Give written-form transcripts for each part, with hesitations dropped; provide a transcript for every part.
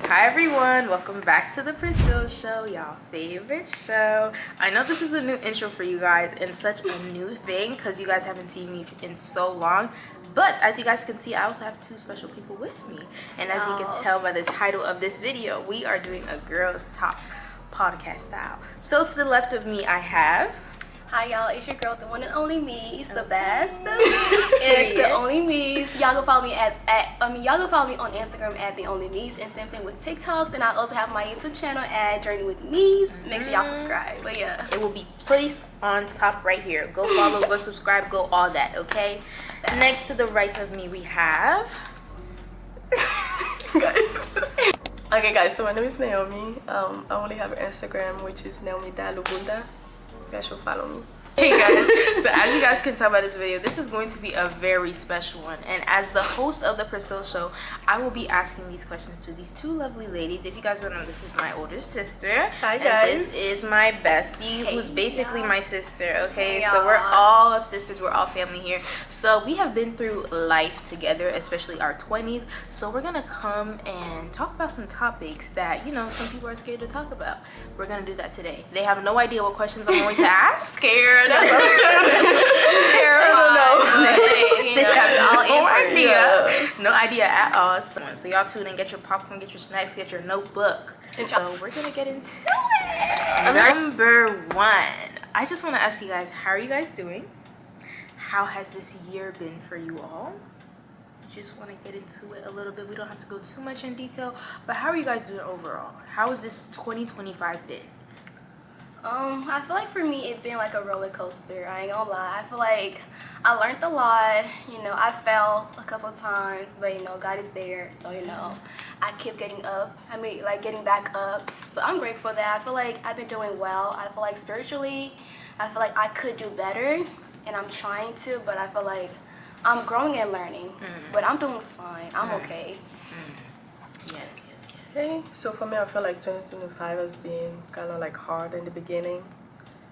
Hi everyone, welcome back to the Priscille Show, y'all favorite show. I know this is a new intro for you guys and such a new thing because you guys haven't seen me in so long. But as you guys can see, I also have two special people with me. And as you can tell by the title of this video, we are doing a girls talk podcast style. So to the left of me, I have... Hi y'all, it's your girl, the one and only me. It's the best. It's the only me's. Y'all go follow me y'all go follow me on Instagram at the only me's, and same thing with TikTok. Then I also have my YouTube channel at Journey with Me's. Make sure y'all subscribe. But yeah, it will be placed on top right here. Go follow, go subscribe, go all that. Okay. Next to the right of me, we have. Okay guys, so my name is Naomi. I only have an Instagram, which is Naomi Dalubunda. You guys should follow me. Hey guys, so as you guys can tell by this video, this is going to be a very special one, and as the host of the Priscille Show, I will be asking these questions to these two lovely ladies. If you guys don't know, this is my older sister. Hi guys. And this is my bestie, who's basically my sister. Okay, so we're all sisters, we're all family here. So we have been through life together, especially our 20s. So we're gonna come and talk about some topics that, you know, some people are scared to talk about. We're gonna do that today. They have no idea what questions I'm going to ask. Scared. I don't know. They have no idea at all. So y'all tune in, get your popcorn, get your snacks, get your notebook. So we're gonna get into it. Number one, I just want to ask you guys, how are you guys doing? How has this year been for you all? Just want to get into it a little bit. We don't have to go too much in detail, but how are you guys doing overall? How has this 2025 been? I feel like for me it's been like a roller coaster. I ain't gonna lie. I feel like I learned a lot. You know, I fell a couple times, but you know, God is there. So you know, I keep getting up. Getting back up. So I'm grateful for that. I feel like I've been doing well. I feel like spiritually, I feel like I could do better, and I'm trying to. But I feel like I'm growing and learning. But I'm doing fine. I'm okay. Yes. Okay, so for me, I feel like 2025 has been kind of like hard in the beginning,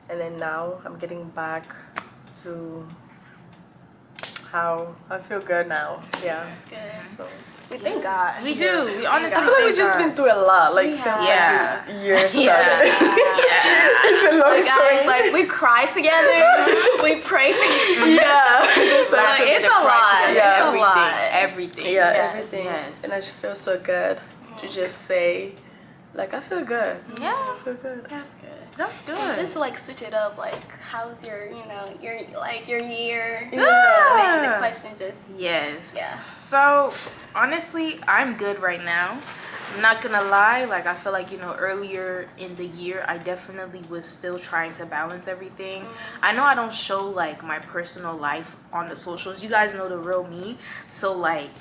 and then now I'm getting back to how I feel good now. Yeah, That's good. so We thank God. We do. We honestly I feel like thank we've just God. been through a lot, like since like, the year started. It's a long story. Guys, like we cry together, we pray together. Yeah, It's a lot. Yeah, It's a lot. Everything. Yeah, Yes. everything. Yes. And I just feel so good to just say, like, I feel good. Yeah. I feel good. That's good. That's good. Just to like switch it up, like how's your, you know, your year? Yeah. Make the question just Yes. Yeah. So honestly, I'm good right now. I'm not gonna lie, like I feel like, you know, earlier in the year I definitely was still trying to balance everything. I know I don't show like my personal life on the socials. You guys know the real me. So like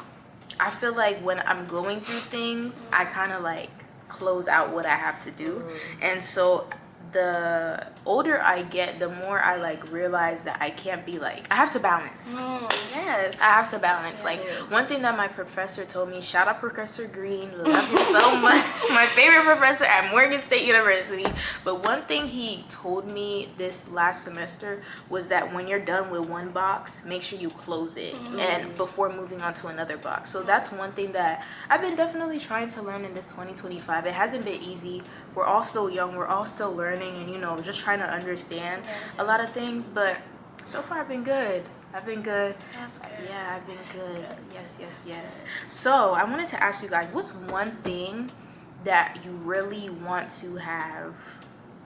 I feel like when I'm going through things, I kind of like close out what I have to do. And so the older I get, the more I like realize that I can't be like, I have to balance. yes. I have to balance. Like one thing that my professor told me, shout out Professor Green, love him so much, my favorite professor at Morgan State University. But one thing he told me this last semester was that when you're done with one box, make sure you close it and before moving on to another box. So that's one thing that I've been definitely trying to learn in this 2025. It hasn't been easy. We're all still young, we're all still learning, and you know, just trying to understand a lot of things, but so far I've been good. That's good. Yeah, I've been good. Yes. So I wanted to ask you guys, what's one thing that you really want to have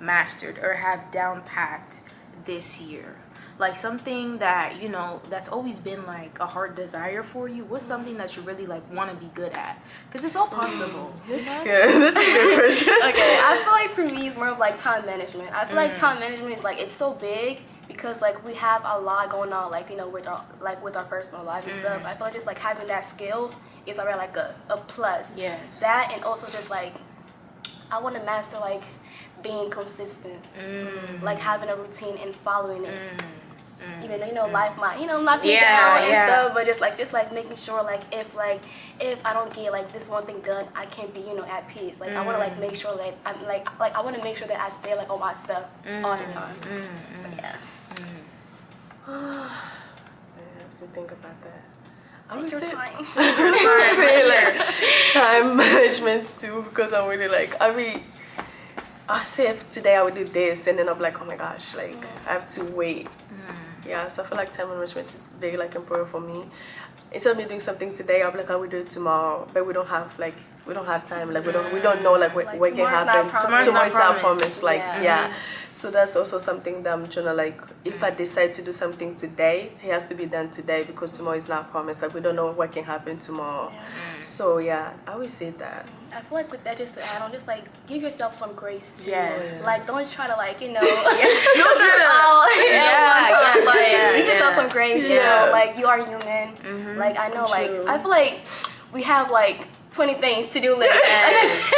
mastered or have down packed this year? Like something that, you know, that's always been like a heart desire for you. What's something that you really like want to be good at? Because it's all possible. That's good. That's a good question. Okay, I feel like for me it's more of like time management. I feel like time management is like, it's so big because like we have a lot going on, like, you know, with our personal life and stuff. I feel like just like having that skills is already like a plus. Yes. That, and also just like I want to master like being consistent, like having a routine and following it. Even though, you know, life might, you know, knock me down and stuff, but just like making sure like if I don't get like this one thing done, I can't be, you know, at peace. Like I want to like make sure that I'm like I want to make sure that I stay like on my stuff all the time. But yeah. I have to think about that. I would Take your say, time. I would say like time management too, because I'm really like, I say if today I would do this, and then I'm like, oh my gosh, like I have to wait. Yeah, so I feel like time management is very like important for me. Instead of me doing something today, I'll be like, I will do it tomorrow, but we don't have time, like we don't know like what can tomorrow's not happen. promised. Tomorrow's not promised. promised. Like yeah. So that's also something that I'm trying to like. If I decide to do something today, it has to be done today because tomorrow is not promised. Like we don't know what can happen tomorrow. So yeah, I always say that. I feel like with that, just to add on, just like give yourself some grace too. Yes. Like don't try to like Don't try to. Like give yourself some grace. You know, like you are human. Like I know, like True. I feel like we have like 20 things to do list. Yes.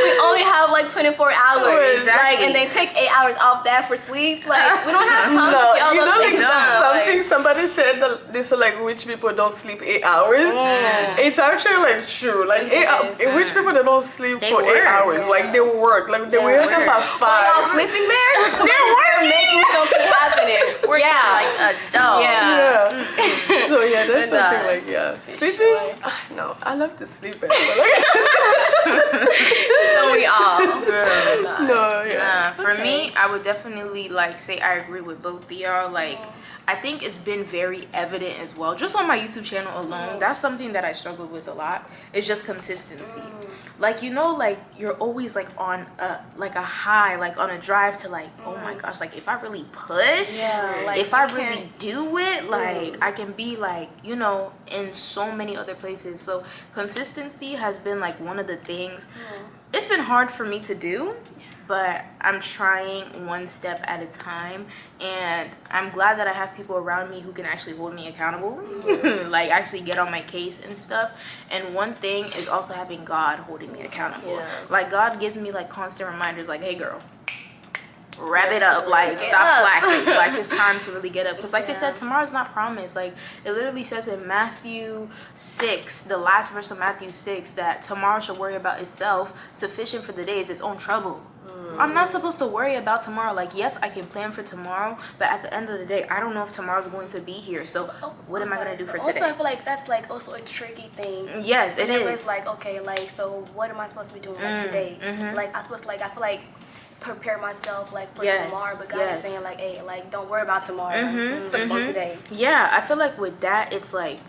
We only have like 24 hours. Exactly. Like, and they take 8 hours off that for sleep. Like we don't have time to get all you know, those like things done. something somebody said that this is like rich people don't sleep 8 hours. It's actually like true. Like rich people they don't sleep They for work. 8 hours. Like they work. Like they wake up at 5. Y'all sleeping there? They're making something happening. Working like a dog. Yeah. So yeah, that's Good something God. like sleeping. No, I love to sleep. But like, So we all. no, yeah. For me, I would definitely like say I agree with both of y'all. Like, I think it's been very evident as well. Just on my YouTube channel alone, that's something that I struggled with a lot. It's just consistency. Like, you know, like you're always like on a high, like on a drive to like, oh my gosh, like if I really push, like, if I really do it, like I can be like, you know, in so many other places. So consistency has been like one of the things. It's been hard for me to do, but I'm trying one step at a time, and I'm glad that I have people around me who can actually hold me accountable, like actually get on my case and stuff. And one thing is also having God holding me accountable. Like God gives me like constant reminders like, hey girl, wrap it up, like stop slacking, like it's time to really get up, because like they said, tomorrow's not promised. Like it literally says in Matthew 6, the last verse of Matthew 6, that tomorrow shall worry about itself, sufficient for the day is its own trouble. I'm not supposed to worry about tomorrow. Like, yes, I can plan for tomorrow, but at the end of the day, I don't know if tomorrow's going to be here. So what am I going to do for today? Also, I feel like that's like also a tricky thing. Yes, it is. It's like, okay, like, so what am I supposed to be doing like today? Like, I'm supposed to, like, I feel like prepare myself like for tomorrow, but God is saying like, hey, like don't worry about tomorrow, focus on today. Yeah, I feel like with that, it's like,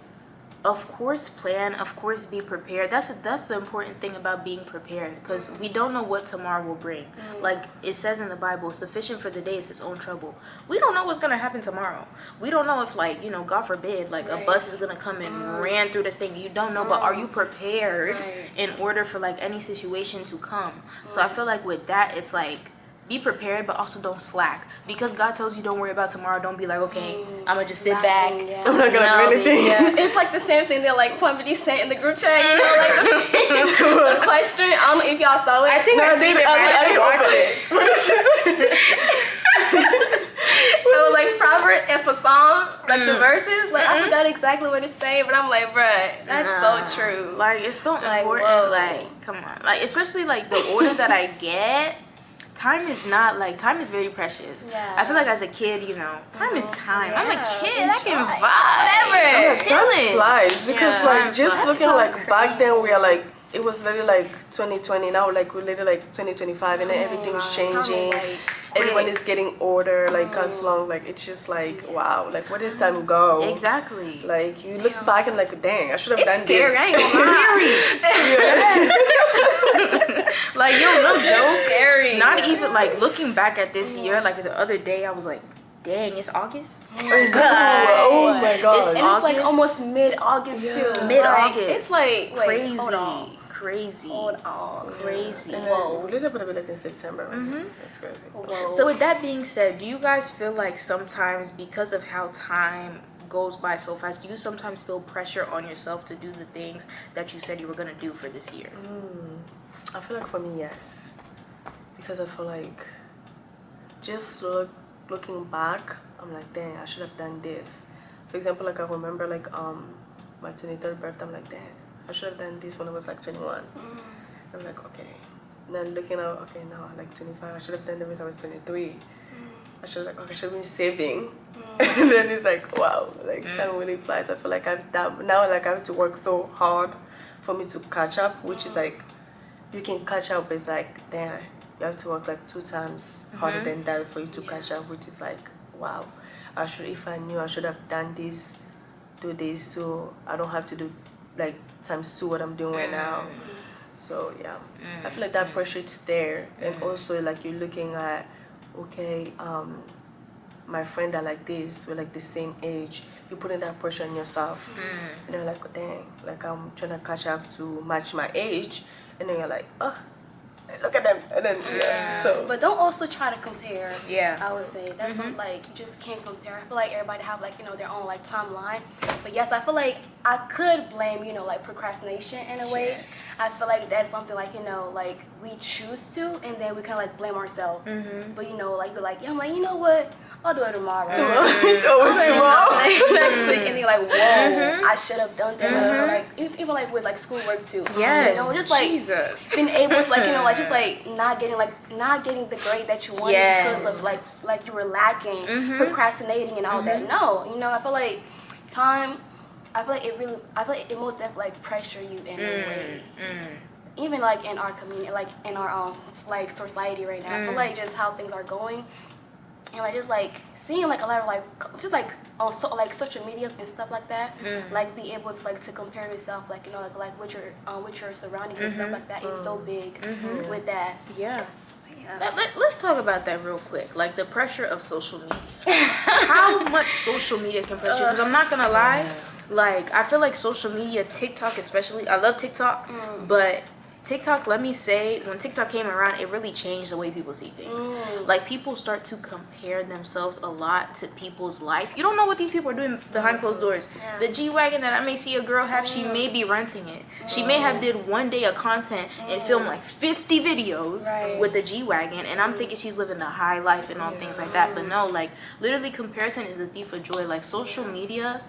of course plan, of course be prepared. That's the important thing about being prepared, because we don't know what tomorrow will bring. Like it says in the Bible, sufficient for the day is its own trouble. We don't know what's gonna happen tomorrow. We don't know if, like, you know, God forbid, like a bus is gonna come and ran through this thing. You don't know, but are you prepared in order for like any situation to come? So I feel like with that, it's like, be prepared, but also don't slack, because God tells you don't worry about tomorrow. Don't be like, okay, I'm gonna just sit back. I'm not gonna do anything. It's like the same thing that like somebody sent in the group chat, you know, like the question. I don't know if y'all saw it. I think I seen it. I didn't watch it. What did she say? It was like proverb and for song, like the verses. Like I forgot exactly what it's saying, but I'm like, bruh, that's so true. Like it's so Like, important. whoa. Like, come on. Like, especially like the older that I get, time is very precious. I feel like as a kid, you know, time is time. I'm a kid. I can vibe. Whatever. Time flies, because like Time just flies. looking so like back then we are like, it was literally like 2020. Now like we're literally like 2025, and then everything's changing. Everyone is getting older. Like as long like it's just like wow, like where does time go? Exactly. Like you look back and like, dang, I should have done Scary. I this. ain't gonna lie. Like, yo, no joke. Scary. Not even like looking back at this year, like the other day, I was like, dang, it's August. Oh my god. And it's like almost mid-August too. Mid-August. Like, it's like wait, crazy. hold on. Crazy. Hold on. Crazy. And then we're little bit of like in September. That's crazy. Whoa. So with that being said, do you guys feel like sometimes, because of how time goes by so fast, do you sometimes feel pressure on yourself to do the things that you said you were going to do for this year? I feel like for me, yes, because I feel like just looking back, I'm like, dang, I should have done this. For example, like I remember like my 23rd birthday, I'm like, dang, I should have done this when I was like 21. I'm like, okay. And then looking out, okay, now I'm like 25, I should have done this when I was 23. I should like, okay, I should be saving. And then it's like, wow, like time really flies. I feel like I've done now, like I have to work so hard for me to catch up, which is like, you can catch up, but it's like, damn, you have to work like 2 times harder than that for you to catch up, which is like, wow, if I knew, I should have done this, do this, so I don't have to do like times 2 what I'm doing right now. So yeah, I feel like that pressure is there, and also like you're looking at, okay, my friend are like this, we're like the same age. You putting that pressure on yourself, and you're like, oh, dang, like I'm trying to catch up to match my age, and then you're like, oh, look at them, and then so. But don't also try to compare. Yeah. I would say that's not, like, you just can't compare. I feel like everybody have like, you know, their own like timeline. But yes, I feel like I could blame, you know, like procrastination in a way. I feel like that's something like, you know, like we choose to, and then we kind of like blame ourselves. But you know, like you're like, yeah, I'm like, you know what? I'll do it tomorrow. It's always tomorrow. Next week, and you're like, whoa, I should have done that. Like even like with like schoolwork too. Yes. You know, just like being able to like, you know, like just like not getting the grade that you wanted because of like you were lacking, procrastinating and all that. No, you know, I feel like it most definitely like pressure you in a way. Even like in our community, like in our like society right now, I feel like just how things are going. And like just like seeing like a lot of like just like on like social medias and stuff like that, like be able to like to compare yourself, like, you know, like with your surroundings and stuff like that. It's so big with that. Yeah. Let's talk about that real quick, like the pressure of social media. How much social media can pressure you? Because I'm not gonna lie, like I feel like social media, TikTok especially, I love TikTok, but TikTok, let me say, when TikTok came around, it really changed the way people see things. Like, people start to compare themselves a lot to people's life. You don't know what these people are doing behind closed doors. The G-Wagon that I may see a girl have, she may be renting it. She may have did one day of content and filmed like 50 videos with the G-Wagon, and I'm thinking she's living the high life and all things like that. But no, like, literally comparison is the thief of joy. Like, social media,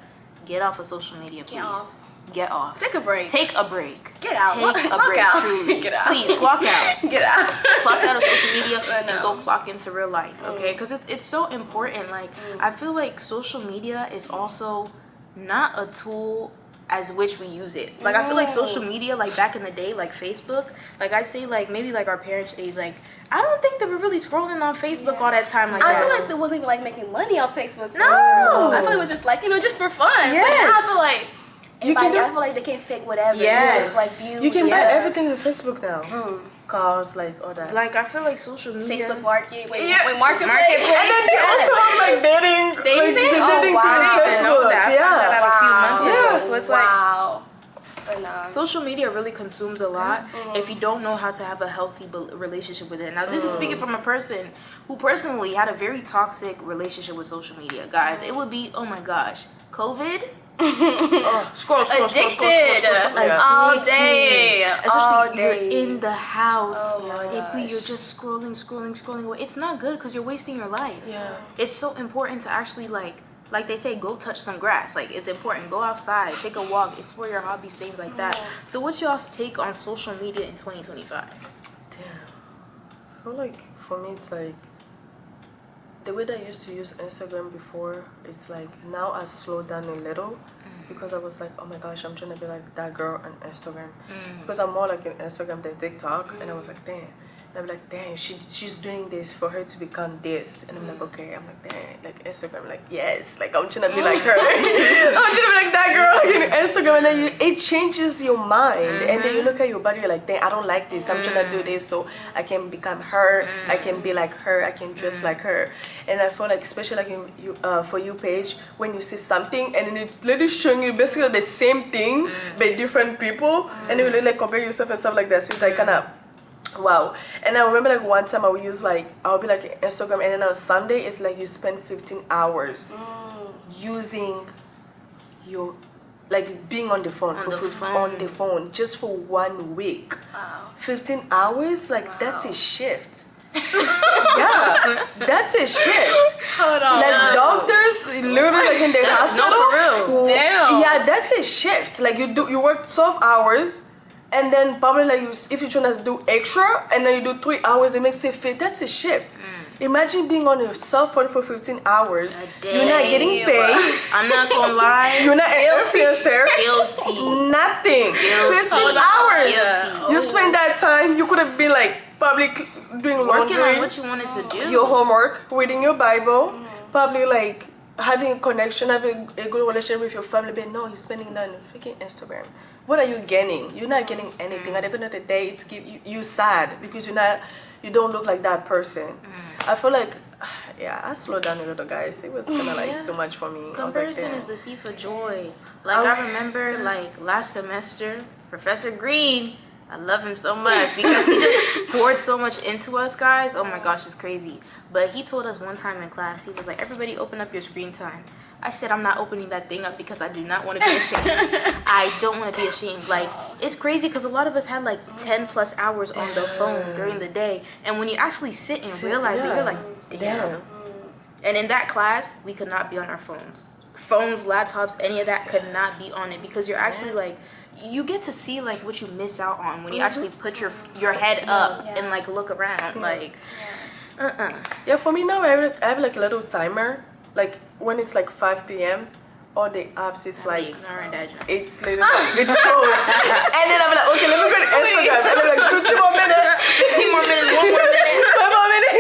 get off of social media, please. Get off. Take a break. Take a break. Get out. Take a Clock break. out. Truly. Get out. Please clock out. Get out. Clock out of social media and go clock into real life. Okay, because it's so important. Like I feel like social media is also not a tool as which we use it. Like I feel like social media, like back in the day, like Facebook, like I'd say like maybe like our parents' age, like I don't think they were really scrolling on Facebook all that time like that. I feel like they wasn't even like making money on Facebook. No. I feel like it was just like, you know, just for fun. Yes. Like, I feel like I feel like they can fake whatever. Yes. Just like views. You can buy everything on Facebook now. Cars, like all that. Like I feel like social media. Facebook Market. Wait, Marketplace. And then they also have like dating. Dating? Dating Oh, wow. through I didn't know Facebook. that. I found that out a few months ago. So it's wow. But no. social media really consumes a lot if you don't know how to have a healthy relationship with it. Now, this is speaking from a person who personally had a very toxic relationship with social media. Guys, it would be, oh my gosh, COVID. Scroll, Like all day, especially you're in the house. You're just scrolling away. It's not good because you're wasting your life. It's so important to actually like they say, go touch some grass. Like it's important. Go outside, take a walk, explore your hobbies, things like that. So what's y'all's take on social media in 2025? Damn, I feel like for me it's like the way that I used to use Instagram before, it's like now I slowed down a little because I was like, oh my gosh, I'm trying to be like that girl on Instagram. Because I'm more like on Instagram than TikTok. And I was like, damn. And I'm like, dang, she's doing this for her to become this. And I'm like, okay. I'm like, dang, like Instagram, like, yes. Like, I'm trying to be like her. I'm trying to be like that girl on Instagram. And then it changes your mind. And then you look at your body, you're like, dang, I don't like this. I'm trying to do this so I can become her. I can be like her. I can dress like her. And I feel like, especially like in For You page, when you see something and then it's literally showing you basically the same thing, but different people. And you really like compare yourself and stuff like that. So it's like kind of, wow. And I remember like one time I'll be like Instagram, and then on Sunday it's like you spend 15 hours using your, like being on the phone on the phone just for 1 week. 15 hours, like that's a shift. Yeah, that's a shift. Hold on. Like doctors literally like in the hospital. No, for real. Damn. Yeah, that's a shift. Like you work 12 hours and then probably like if you're trying to do extra and then you do 3 hours, it makes it fit. That's a shift. Imagine being on your cell phone for 15 hours. You're not getting paid. I'm not gonna lie. You're not an influencer. Guilty. Nothing. 15 hours. Guilty. You spend that time. You could have been like probably doing Working laundry, on what you wanted to do. your homework, reading your Bible, probably like having a connection, having a good relationship with your family. But no, you're spending that on freaking Instagram. What are you getting? You're not getting anything. At the end of the day, it's you sad because you don't look like that person. I feel like, yeah, I slowed down a little, guys. It was kind of like too much for me. Comparison is the thief of joy. Like I remember, like last semester, Professor Green. I love him so much because he just poured so much into us, guys. Oh my gosh, it's crazy. But he told us one time in class, he was like, everybody open up your screen time. I said, I'm not opening that thing up because I do not want to be ashamed. I don't want to be ashamed. Like, it's crazy because a lot of us had like 10 plus hours on the phone during the day. And when you actually sit and realize it, you're like, damn. And in that class, we could not be on our phones. Phones, laptops, any of that could not be on it because you're actually like, you get to see like what you miss out on when you actually put your head up and like look around. Like, Yeah, for me now, I have like a little timer. Like when it's like 5 p.m. all the apps, it's like it's literally it's closed. And then I'm like, okay, let me go to Instagram. And I'm like, 15 more minutes, 15 more minutes, 1 more minute. 5 more minutes.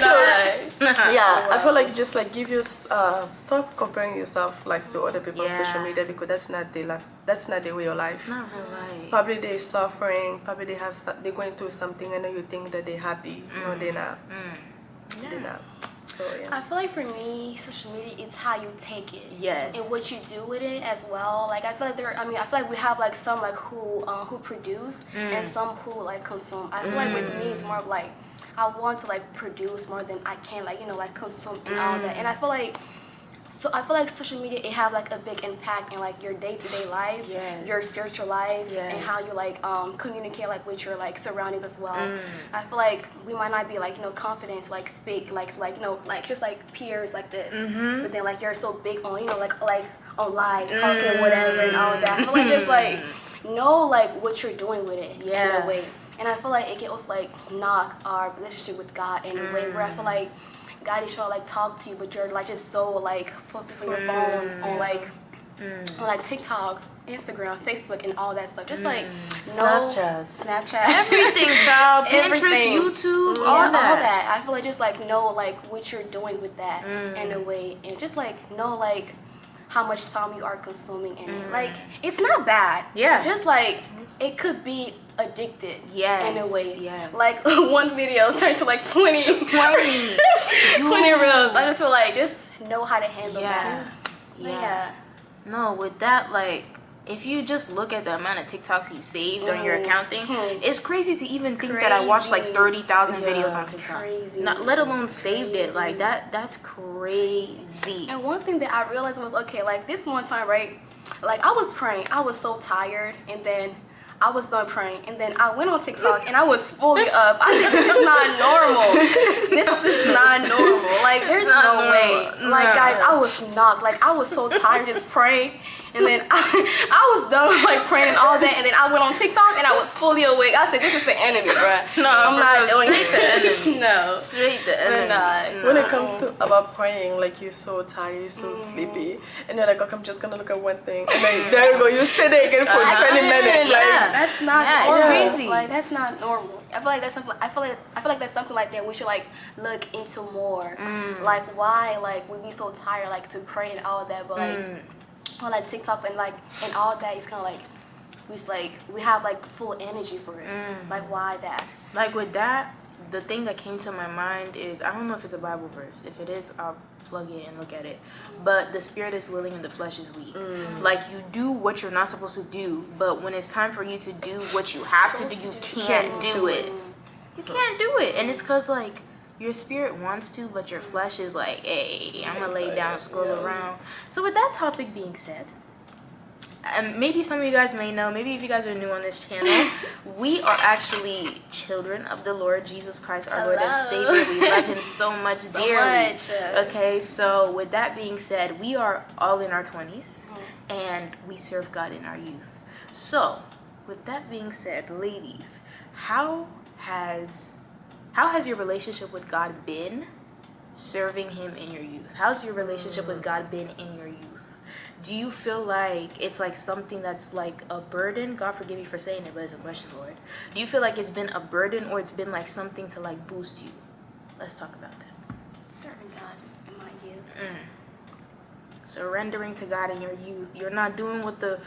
So, yeah, I feel like just like give you stop comparing yourself like to other people on social media because that's not their life. That's not the way your life. It's not real life. Probably they're suffering. Probably they're going through something, and then you think that they're happy. No, they're not. They're not. So yeah. I feel like for me, social media, it's how you take it. Yes. And what you do with it as well. Like I feel like I feel like we have like some like who produce and some who like consume. I feel like with me, it's more of like I want to like produce more than I can like like consume and all that. And I feel like social media, it have like a big impact in like your day-to-day life, your spiritual life, and how you like communicate like with your like surroundings as well. I feel like we might not be like confident to like speak like to, like like just like peers like this, but then like you're so big on like on live talking whatever and all that. I feel like just like know like what you're doing with it in a way, and I feel like it can also like knock our relationship with God in a way where I feel like God is trying to like talk to you, but you're like just so like focused on your phone, on like TikToks, Instagram, Facebook, and all that stuff. Just like Snapchat, everything, child, Pinterest, Everything. YouTube, all that. I feel like just like know like what you're doing with that in a way, and just like know like how much time you are consuming in it. Like it's not bad. Yeah. It's just like it could be addicted in a way. Yes. Like one video turned to like 20 reels. I just feel like just know how to handle that. Yeah. No, with that, like if you just look at the amount of TikToks you saved on your account thing, it's crazy to even think that I watched like 30,000 videos on TikTok. Not let alone saved it. Like that's crazy. And one thing that I realized was, okay, like this one time, right? Like I was praying. I was so tired, and then I was done praying, and then I went on TikTok and I was fully up. I said, this is not normal. This is not normal. Like, there's no way. Like, guys, I was knocked. Like, I was so tired just praying. And then I was done with like praying all day, and then I went on TikTok and I was fully awake. I said, "This is the enemy, bruh. No, I'm not doing straight the enemy. No, Straight the enemy. When it comes to about praying, like you're so tired, you're so sleepy, and you're like, okay, I'm just gonna look at one thing, and then there you go, you stay there again for 20 minutes. Like that's not normal. It's crazy. Like that's not normal. I feel like that's something. I feel like that's something like that we should like look into more. Like why like we be so tired like to pray and all that, but like. Or like TikToks and all that is kind of like we have like full energy for it. Like why that? Like with that, the thing that came to my mind is, I don't know if it's a Bible verse. If it is, I'll plug it and look at it. But the spirit is willing and the flesh is weak. Like you do what you're not supposed to do, but when it's time for you to do what you have to do, you can't do it. You can't do it, and it's because like. Your spirit wants to, but your flesh is like, hey, I'm gonna lay down and scroll around. So with that topic being said, maybe some of you guys may know, maybe if you guys are new on this channel, we are actually children of the Lord Jesus Christ, our Lord and Savior. We love him so much dearly. Okay, so with that being said, we are all in our 20s, and we serve God in our youth. So with that being said, ladies, how has your relationship with God been serving him in your youth? How's your relationship with God been in your youth? Do you feel like it's like something that's like a burden? God forgive me for saying it, but it's a question, Lord. Do you feel like it's been a burden, or it's been like something to like boost you? Let's talk about that. Serving God in my youth. Surrendering to God in your youth. You're not doing what the,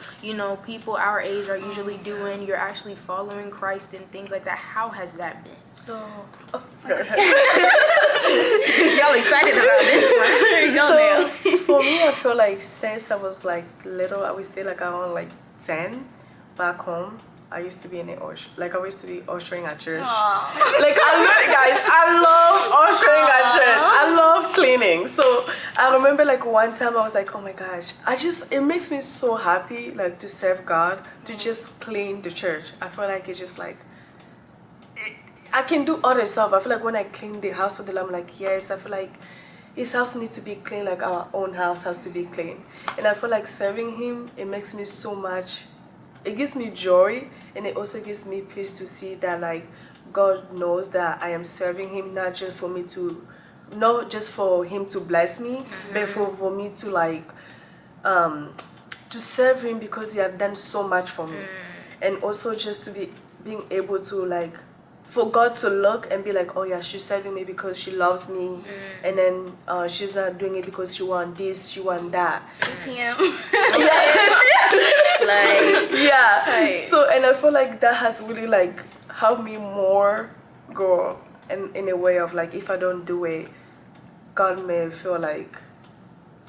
people our age are usually doing. You're actually following Christ and things like that. How has that been? So, Y'all excited about this one? so for me, I feel like since I was like little, I would say like around like 10, back home, I used to be in the I used to be ushering at church. Aww. Like I love guys, I love ushering at church. I love cleaning. So I remember like one time I was like, oh my gosh, it makes me so happy like to serve God, to just clean the church. I feel like it's just like I can do other stuff. I feel like when I clean the house of the Lord, I'm like, yes, I feel like his house needs to be clean, like our own house has to be clean. And I feel like serving him, it makes me so much, it gives me joy, and it also gives me peace to see that like God knows that I am serving him, not just for him to bless me, but for me to like to serve him because he has done so much for me. And also just to being able to like, for God to look and be like, oh yeah, she's serving me because she loves me, and then she's not doing it because she want this, she want that. ATM. Yeah. Right. So, and I feel like that has really like helped me more grow in a way of like, if I don't do it, God may feel like,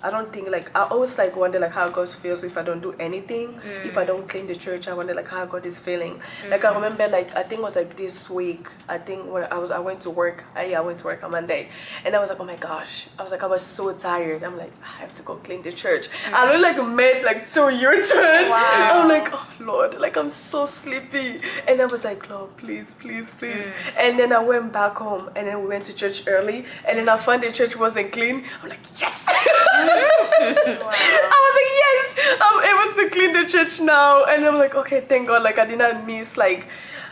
I don't think like, I always like wonder like how God feels if I don't do anything. If I don't clean the church, I wonder like how God is feeling. Like I remember like, I think it was like this week, I think when I went to work. I went to work on Monday, and I was like, oh my gosh, I was so tired. I'm like, I have to go clean the church. I really like made like 2 U-turn. Wow. I'm like, oh Lord, like I'm so sleepy. And I was like, Lord, please, please, please. And then I went back home, and then we went to church early, and then I found the church wasn't clean. I'm like, yes. Wow. I was like, yes, I'm able to clean the church now. And I'm like, okay, thank God, like I did not miss like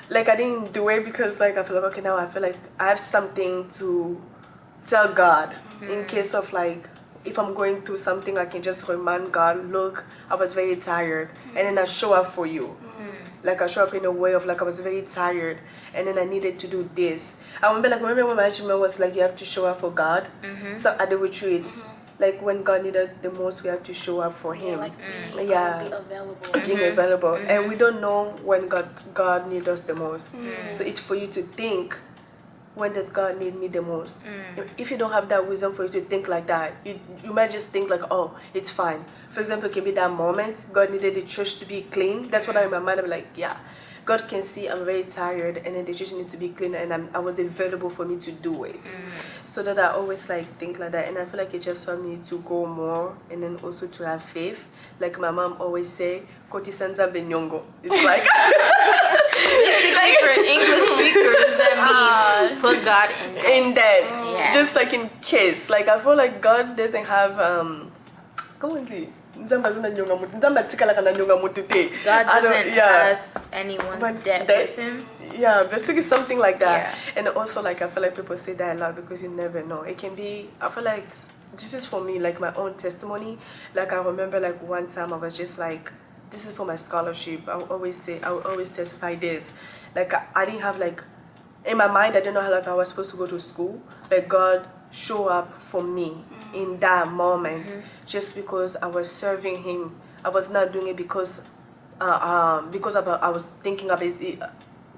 I didn't do it because like I feel like, okay, now I feel like I have something to tell God in case of like, if I'm going through something, I can just remind God, look, I was very tired, and then I show up for you. Like I show up in a way of like, I was very tired, and then I needed to do this. I remember when my achievement was like, you have to show up for God. So at the retreat, like when God needed the most, we have to show up for him. Like be available. Being available. And we don't know when God needs us the most. So it's for you to think, when does God need me the most? If you don't have that wisdom for you to think like that, you might just think like, oh, it's fine. For example, it can be that moment God needed the church to be clean. That's what I in my mind, I'm like, yeah, God can see I'm very tired, and then the church needs to be clean, and I was available for me to do it. So that I always like think like that, and I feel like it just helped me to go more, and then also to have faith. Like my mom always say, Koti Sanza Benyongo. It's like basically for English speakers, that means put God in that. Yeah. Just like in case. Like I feel like God doesn't have come on, see. God doesn't have anyone's debt with him. Yeah, basically something like that. Yeah. And also like I feel like people say that a lot because you never know. It can be, I feel like this is for me like my own testimony. Like I remember like one time I was just like, this is for my scholarship. I would always testify this. Like I didn't have like, in my mind I didn't know how like I was supposed to go to school, but God showed up for me in that moment, just because I was serving him. I was not doing it because I was thinking of it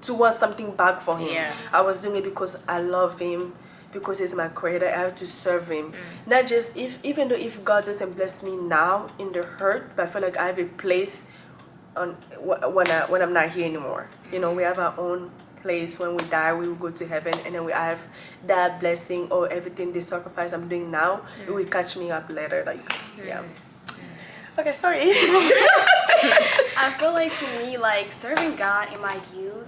to want something back for him. Yeah. I was doing it because I love him, because he's my creator. I have to serve him. Not just even though if God doesn't bless me now in the hurt, but I feel like I have a place on when I'm not here anymore. You know, we have our own place. When we die, we will go to heaven, and then we have that blessing or everything, the sacrifice I'm doing now, it will catch me up later. Like, yeah. Okay, sorry. I feel like for me, like serving God in my youth,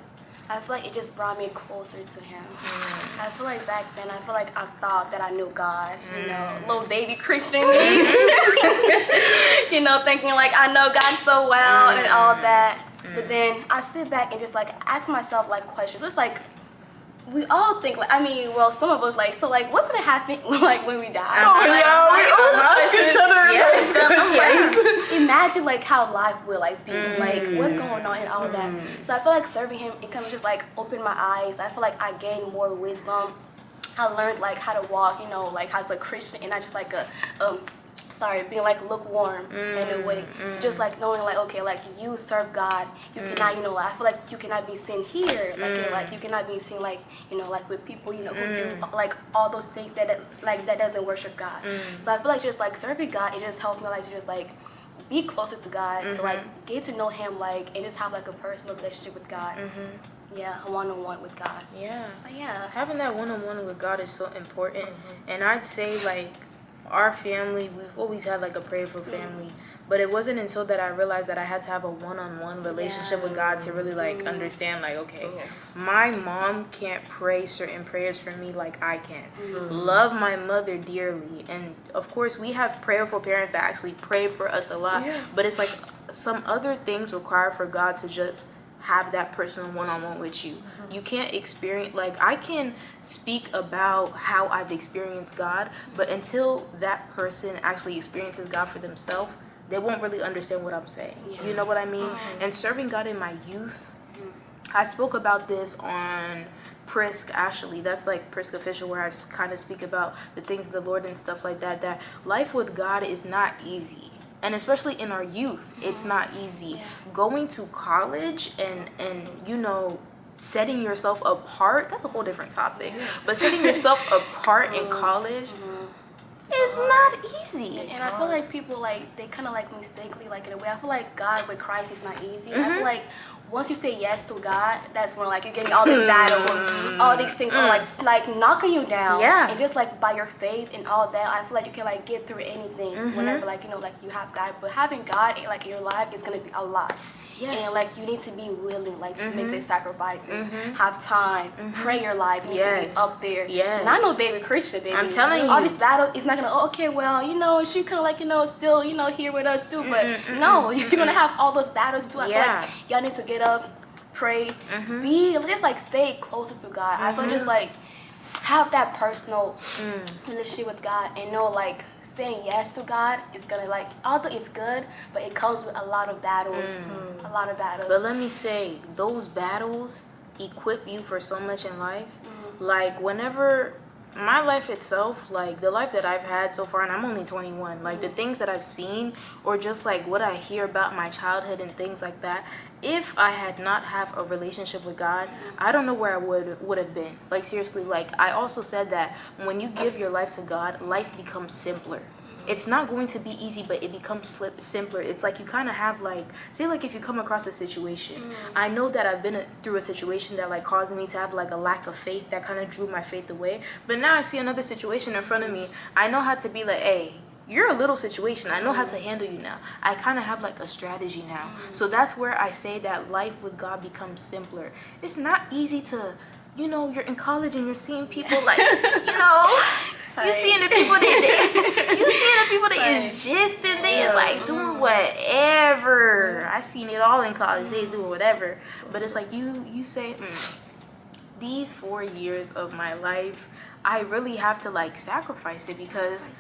I feel like it just brought me closer to him. I feel like back then, I feel like I thought that I knew God, you know, little baby Christian me. You know, thinking like I know God so well and all that. But then I sit back and just like ask myself like questions. It's like we all think like, I mean, well, some of us like, so like what's gonna happen like when we die? Oh yeah, we always ask each other. Imagine like how life will like be, like what's going on and all of that. So I feel like serving him, it kind of just like opened my eyes. I feel like I gained more wisdom. I learned like how to walk, you know, like as a Christian, and not just like being like lukewarm in a way. So just like knowing like, okay, like you serve God, you cannot, you know, I feel like you cannot be seen here, like you cannot be seen like, you know, like with people, you know, who do like all those things that like that doesn't worship God. So I feel like just like serving God, it just helped me like to just like be closer to God, so like get to know him, like, and just have like a personal relationship with God. Yeah, a one-on-one with God. Yeah. But yeah, Having that one-on-one with God is so important. And I'd say like our family, we've always had like a prayerful family, but it wasn't until that I realized that I had to have a one-on-one relationship with God to really like understand like, okay, my mom can't pray certain prayers for me like I can. Love my mother dearly, and of course we have prayerful parents that actually pray for us a lot, but it's like some other things required for God to just have that personal one-on-one with you. You can't experience, like, I can speak about how I've experienced God, but until that person actually experiences God for themselves, they won't really understand what I'm saying. You know what I mean? And serving God in my youth, I spoke about this on Prisc, actually. That's like Prisc Official, where I kind of speak about the things of the Lord and stuff like that, that life with God is not easy. And especially in our youth, it's not easy. Going to college and you know, setting yourself apart, that's a whole different topic. But setting yourself apart in college is not easy. And I feel like people like, they kind of like mistakenly like in a way, I feel like God with Christ is not easy. I feel like once you say yes to God, that's when like you're getting all these battles, all these things are like knocking you down. And just like by your faith and all that, I feel like you can like get through anything whenever like, you know, like you have God. But having God like in your life is gonna be a lot. And like you need to be willing like to make these sacrifices, have time, pray your life, you need to be up there. Not no baby Christian, baby. I'm telling you. All this battle is not gonna, oh, okay, well, you know, she kind of like, you know, still, you know, here with us too. But no, you're gonna have all those battles too. I feel like y'all need to get up, pray, be just like stay closer to God. I feel just like have that personal relationship with God, and know like saying yes to God is gonna like, although it's good, but it comes with a lot of battles. A lot of battles. But let me say, those battles equip you for so much in life. Like whenever my life itself, like the life that I've had so far, and I'm only 21, like the things that I've seen, or just like what I hear about my childhood and things like that, if I had not have a relationship with God, I don't know where I would have been. Like seriously, like I also said that when you give your life to God, life becomes simpler. It's not going to be easy, but it becomes simpler. It's like you kind of have like, say like if you come across a situation, I know that I've been through a situation that like caused me to have like a lack of faith that kind of drew my faith away. But now I see another situation in front of me. I know how to be like, hey, you're a little situation. I know how to handle you now. I kind of have like a strategy now. So that's where I say that life with God becomes simpler. It's not easy to, you know, you're in college and you're seeing people like, you know, you seeing the people that is just and they is like doing whatever. I seen it all in college. They is doing whatever. But it's like you say, these 4 years of my life, I really have to like sacrifice it because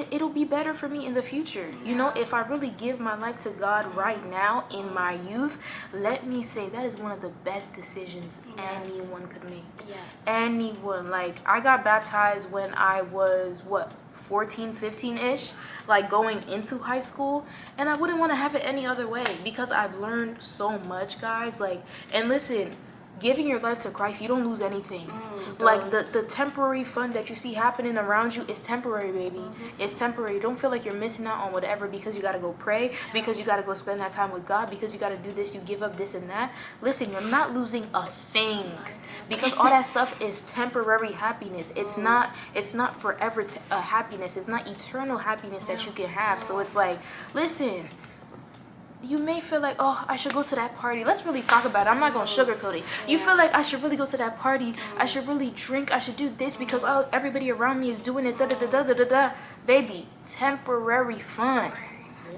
it'll be better for me in the future. You know, if I really give my life to God right now in my youth, let me say that is one of the best decisions anyone could make. Anyone. Like, I got baptized when I was, 14, 15-ish, like going into high school, and I wouldn't want to have it any other way because I've learned so much, guys. Like, and listen, giving your life to Christ, you don't lose anything. Like the temporary fun that you see happening around you is temporary, baby. It's temporary. Don't feel like you're missing out on whatever because you got to go pray, because you got to go spend that time with God, because you got to do this, you give up this and that. Listen, you're not losing a thing because all that stuff is temporary happiness. It's not forever happiness. It's not eternal happiness that you can have. So it's like, listen, you may feel like, oh, I should go to that party. Let's really talk about it. I'm not going to sugarcoat it. You feel like I should really go to that party. I should really drink. I should do this because everybody around me is doing it. Da da da da da da. Baby, temporary fun.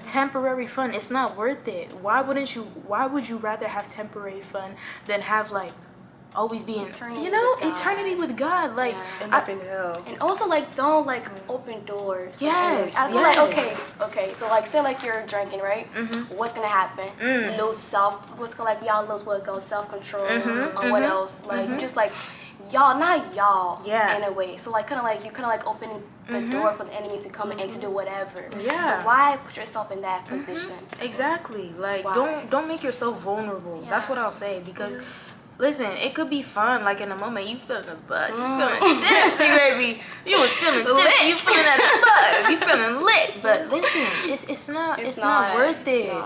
temporary fun. It's not worth it. Why would you rather have temporary fun than have like always be in eternity with God? Like end up in hell. And also like don't like open doors. Yes. I feel like okay. So like say like you're drinking, right? What's gonna happen? Lose y'all lose what goes self-control or what else? Like you just like y'all, not y'all in a way. So like you kinda like opening the door for the enemy to come in and to do whatever. Yeah. So why put yourself in that position? Exactly. Like Why? don't make yourself vulnerable. Yeah. That's what I'll say, because listen, it could be fun, like in a moment you feeling the buzz, you feeling tipsy, baby. You was feeling tipsy, you feeling that buzz, you feeling lit. But listen, it's not worth it.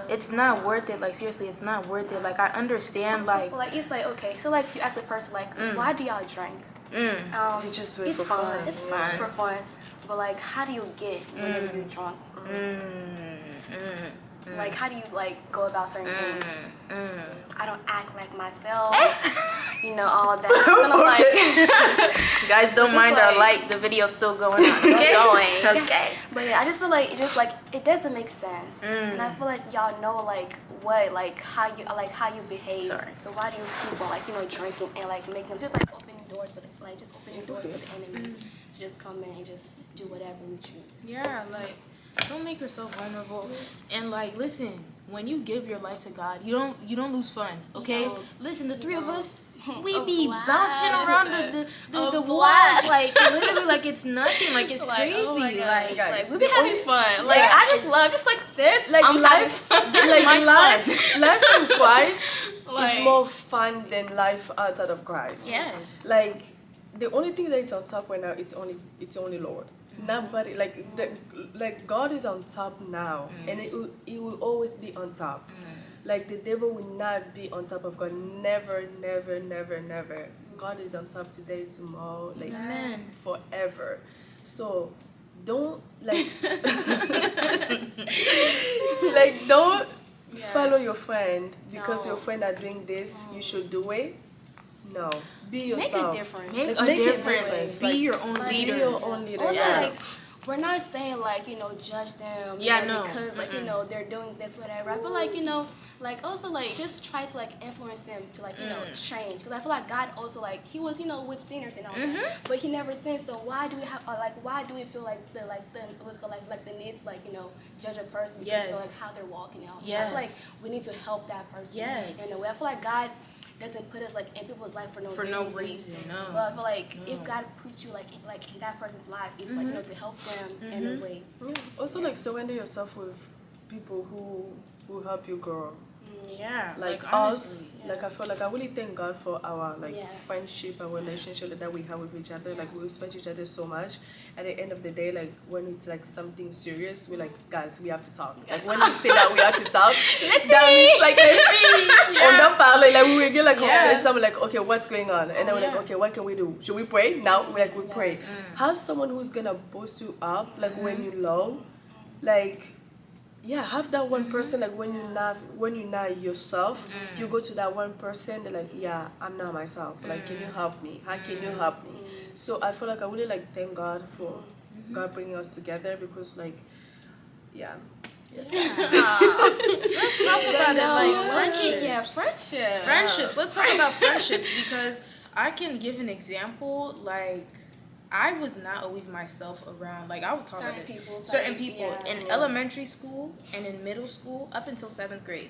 It's not worth it. Like seriously, it's not worth it. Like I understand, like it's like okay, so like you ask a person like, why do y'all drink? You just do it It's for fun. fun. It's fun for fun. But like, how do you get whenever you're drunk? Like, how do you like go about certain things? I don't act like myself. All that. Like, guys, don't mind our light. The video's still going on. Okay. Okay. But yeah, I just feel like it doesn't make sense, and I feel like y'all know like what how you behave. Sorry. So why do you keep on drinking and like making just like opening doors for the enemy to just come in and just do whatever with you? Yeah, like don't make yourself vulnerable. And like listen, when you give your life to God, you don't lose fun. Okay? Listen, the three of us, we be bouncing around the walls like literally like it's nothing, like it's crazy. Oh my gosh, like we be having fun. Like I just love just like this. Like I'm having fun. this is my fun. Life in Christ is more fun than life outside of Christ. Yes. Like the only thing that is on top right now, it's only Lord. Nobody like God is on top now, and it will always be on top. Like the devil will not be on top of God. Never, never, never, never. God is on top today, tomorrow, like forever. So don't don't follow your friend because your friend are doing this. You should do it. No, be yourself. Make a difference. Make a difference. Be your own leader. Be your own leader. Also, Yes. we're not saying judge them. Because they're doing this, whatever. I feel like also just try to influence them to change. Because I feel like God also he was with sinners and all that, but He never sinned. So why do we have why do we feel like the need to judge a person because of how they're walking out? Yes. I feel like we need to help that person. Yes. In a way, I feel like God doesn't put us in people's life for no reason. No. So I feel like if God puts you in that person's life, it's to help them in a way. Yeah. Also surrender yourself with people who help you grow. Yeah. Like honestly, us, I feel like I really thank God for our Yes. friendship and relationship that we have with each other. Like we respect each other so much. At the end of the day, when it's something serious, we're guys, we have to talk. Like when we say that we have to talk, that means on that part, we will get conference. I'm okay, what's going on? And then we're okay, what can we do? Should we pray? Now we pray. Have someone who's gonna boost you up, when you're low, have that one person when you're not yourself, you go to that one person. They're I'm not myself. Can you help me? How can you help me? So I feel I really thank God for God bringing us together because Yes. let's talk about it. Friendships. Friendships. Let's talk about friendships because I can give an example. I was not always myself around. I would talk about certain people in elementary school and in middle school up until 7th grade.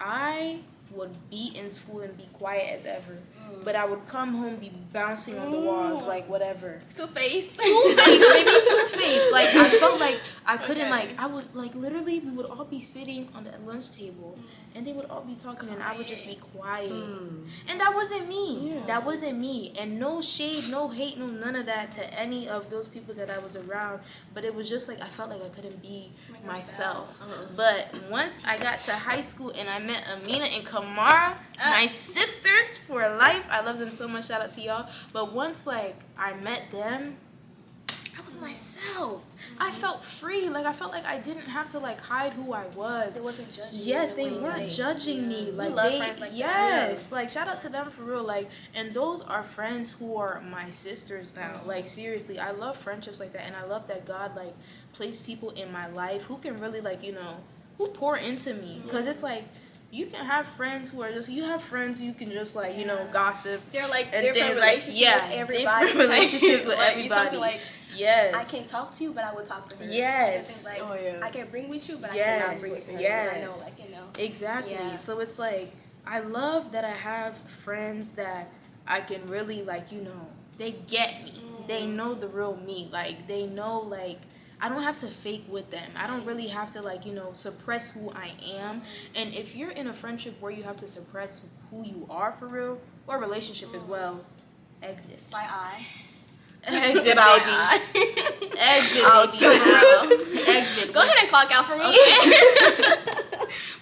I would be in school and be quiet as ever, but I would come home, be bouncing on the walls, whatever. Two-faced. Maybe two-faced. I felt like I couldn't, I would, literally, we would all be sitting on the lunch table, and they would all be talking, and I would just be quiet. And that wasn't me. Yeah. That wasn't me. And no shade, no hate, no none of that to any of those people that I was around, but it was just, I felt like I couldn't be myself. But once I got to high school, and I met Amina and Kamara, my sisters for life. I love them so much. Shout out to y'all. But once I met them, I was myself. I felt free. I felt like I didn't have to hide who I was. They wasn't judging. Yes, they weren't judging me. Love friends that. Yes. Shout out to them for real. And those are friends who are my sisters now. Seriously, I love friendships like that, and I love that God place people in my life who can really like, you know, who pour into me. Because it's like, you can have friends who are just, you have friends you can just like, you know, gossip. They're like and different things relationships like, with everybody. different relationships with Like, everybody. something like, yes. I can talk to you, but I will talk to her. Yes. Something like, I can bring with you, but yes. I cannot bring with her. Yes. I know, like, you know. Exactly. Yeah. So it's like, I love that I have friends that I can really like, you know, they get me. They know the real me. Like, they know, like, I don't have to fake with them. I don't really have to, like, you know, suppress who I am. And if you're in a friendship where you have to suppress who you are for real, or a relationship as well, exit. Side eye. Exit, baby. Exit, baby. Exit. Go ahead and clock out for me.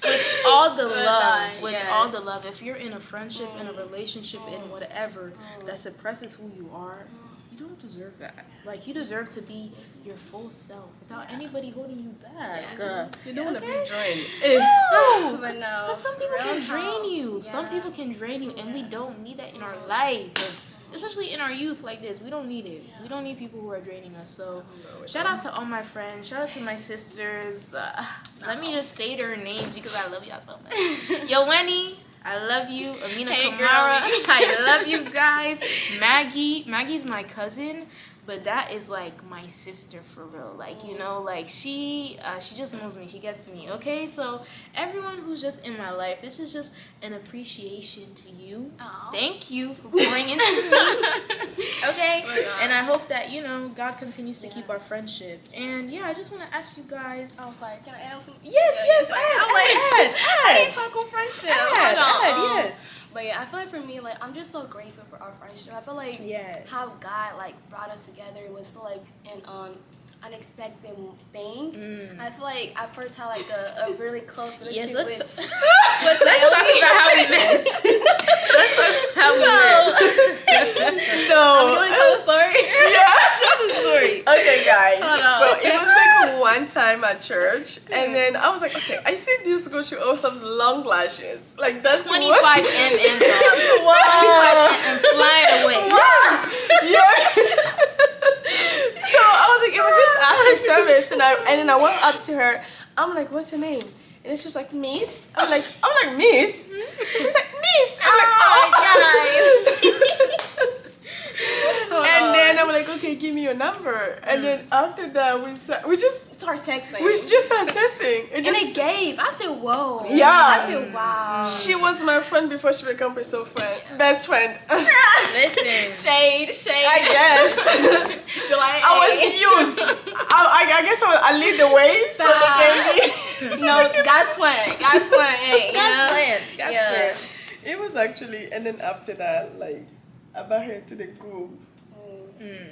With all the love, yes. all the love, if you're in a friendship, in a relationship, in whatever, that suppresses who you are, you don't deserve that. Like, you deserve to be your full self without anybody holding you back. You don't want to be drained. No, But no. because some people can Real drain talk. you. Yeah. Some people can drain you, and we don't need that in our life. Especially in our youth like this, we don't need it. We don't need people who are draining us. So, shout out to all my friends. Shout out to my sisters. Let me just say their names because I love y'all so much. Yo, Wenny, I love you. Amina Hey, Kamara, girlie. I love you guys. Maggie's my cousin, but that is like my sister for real. Like, you know, like she just knows me. She gets me. Okay, so everyone who's just in my life, this is just an appreciation to you. Aw. Thank you for pouring into me. Okay, and I hope that, you know, God continues to keep our friendship. And yeah, I just want to ask you guys. Oh, sorry. Can I add on something? Yes, I add. ain't talking friendship. Add, Hold on. yes. But yeah, I feel like for me, like, I'm just so grateful for our friendship. I feel like Yes. how God, like, brought us together was so, like, an unexpected thing. I feel like I first had, like, a really close Yes, relationship let's with talk about how we met. Let's talk about how we met. You want to tell the story? Tell the story. Okay, guys. Hold on. So it was like one time at church, and then I was like, okay, I see this girl. She also have long lashes. Like that's 25 what- mm. Wow. 25 mm flying away. Yeah. So I was like, it was just after service, and then I went up to her. I'm like, what's your name? And then she was like, Miss. I'm like, Miss. She's like, Miss. I'm like, And then I'm like, okay, give me your number. And then after that, we just Start texting. started texting. and it gave. I said, whoa. Yeah. I said, wow. She was my friend before she became my best friend. Listen. Shade. I guess. Like, I was used. I guess I lead the way, so they gave me. No, God's plan. Hey, you know? God's plan. God's plan. It was actually, and then after that, like, I brought her to the group.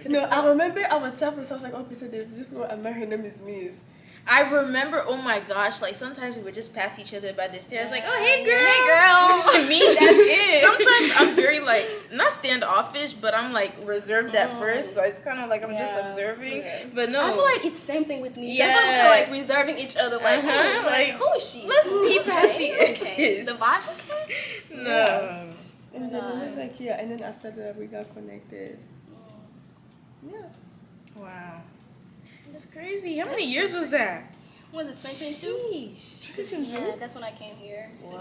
No, I remember our tablets. I was like, oh, so there's this girl. I met her name is Miss. I remember, oh my gosh, like sometimes we would just pass each other by the stairs, like, oh, hey girl. Hey, girl. Me, that's it. Sometimes I'm very like, not standoffish, but I'm like reserved at first, so it's kind of like I'm just observing. But no. I feel like it's same thing with me. Yeah. I feel like reserving each other, like, like, who is she? let's peep how she Okay. is. The vibe, okay? No. And then it was like, yeah, and then after that, we got connected. Yeah. Wow. That's crazy. How many years was that? Was it 2022? Sheesh. Yeah, that's when I came here. Wow.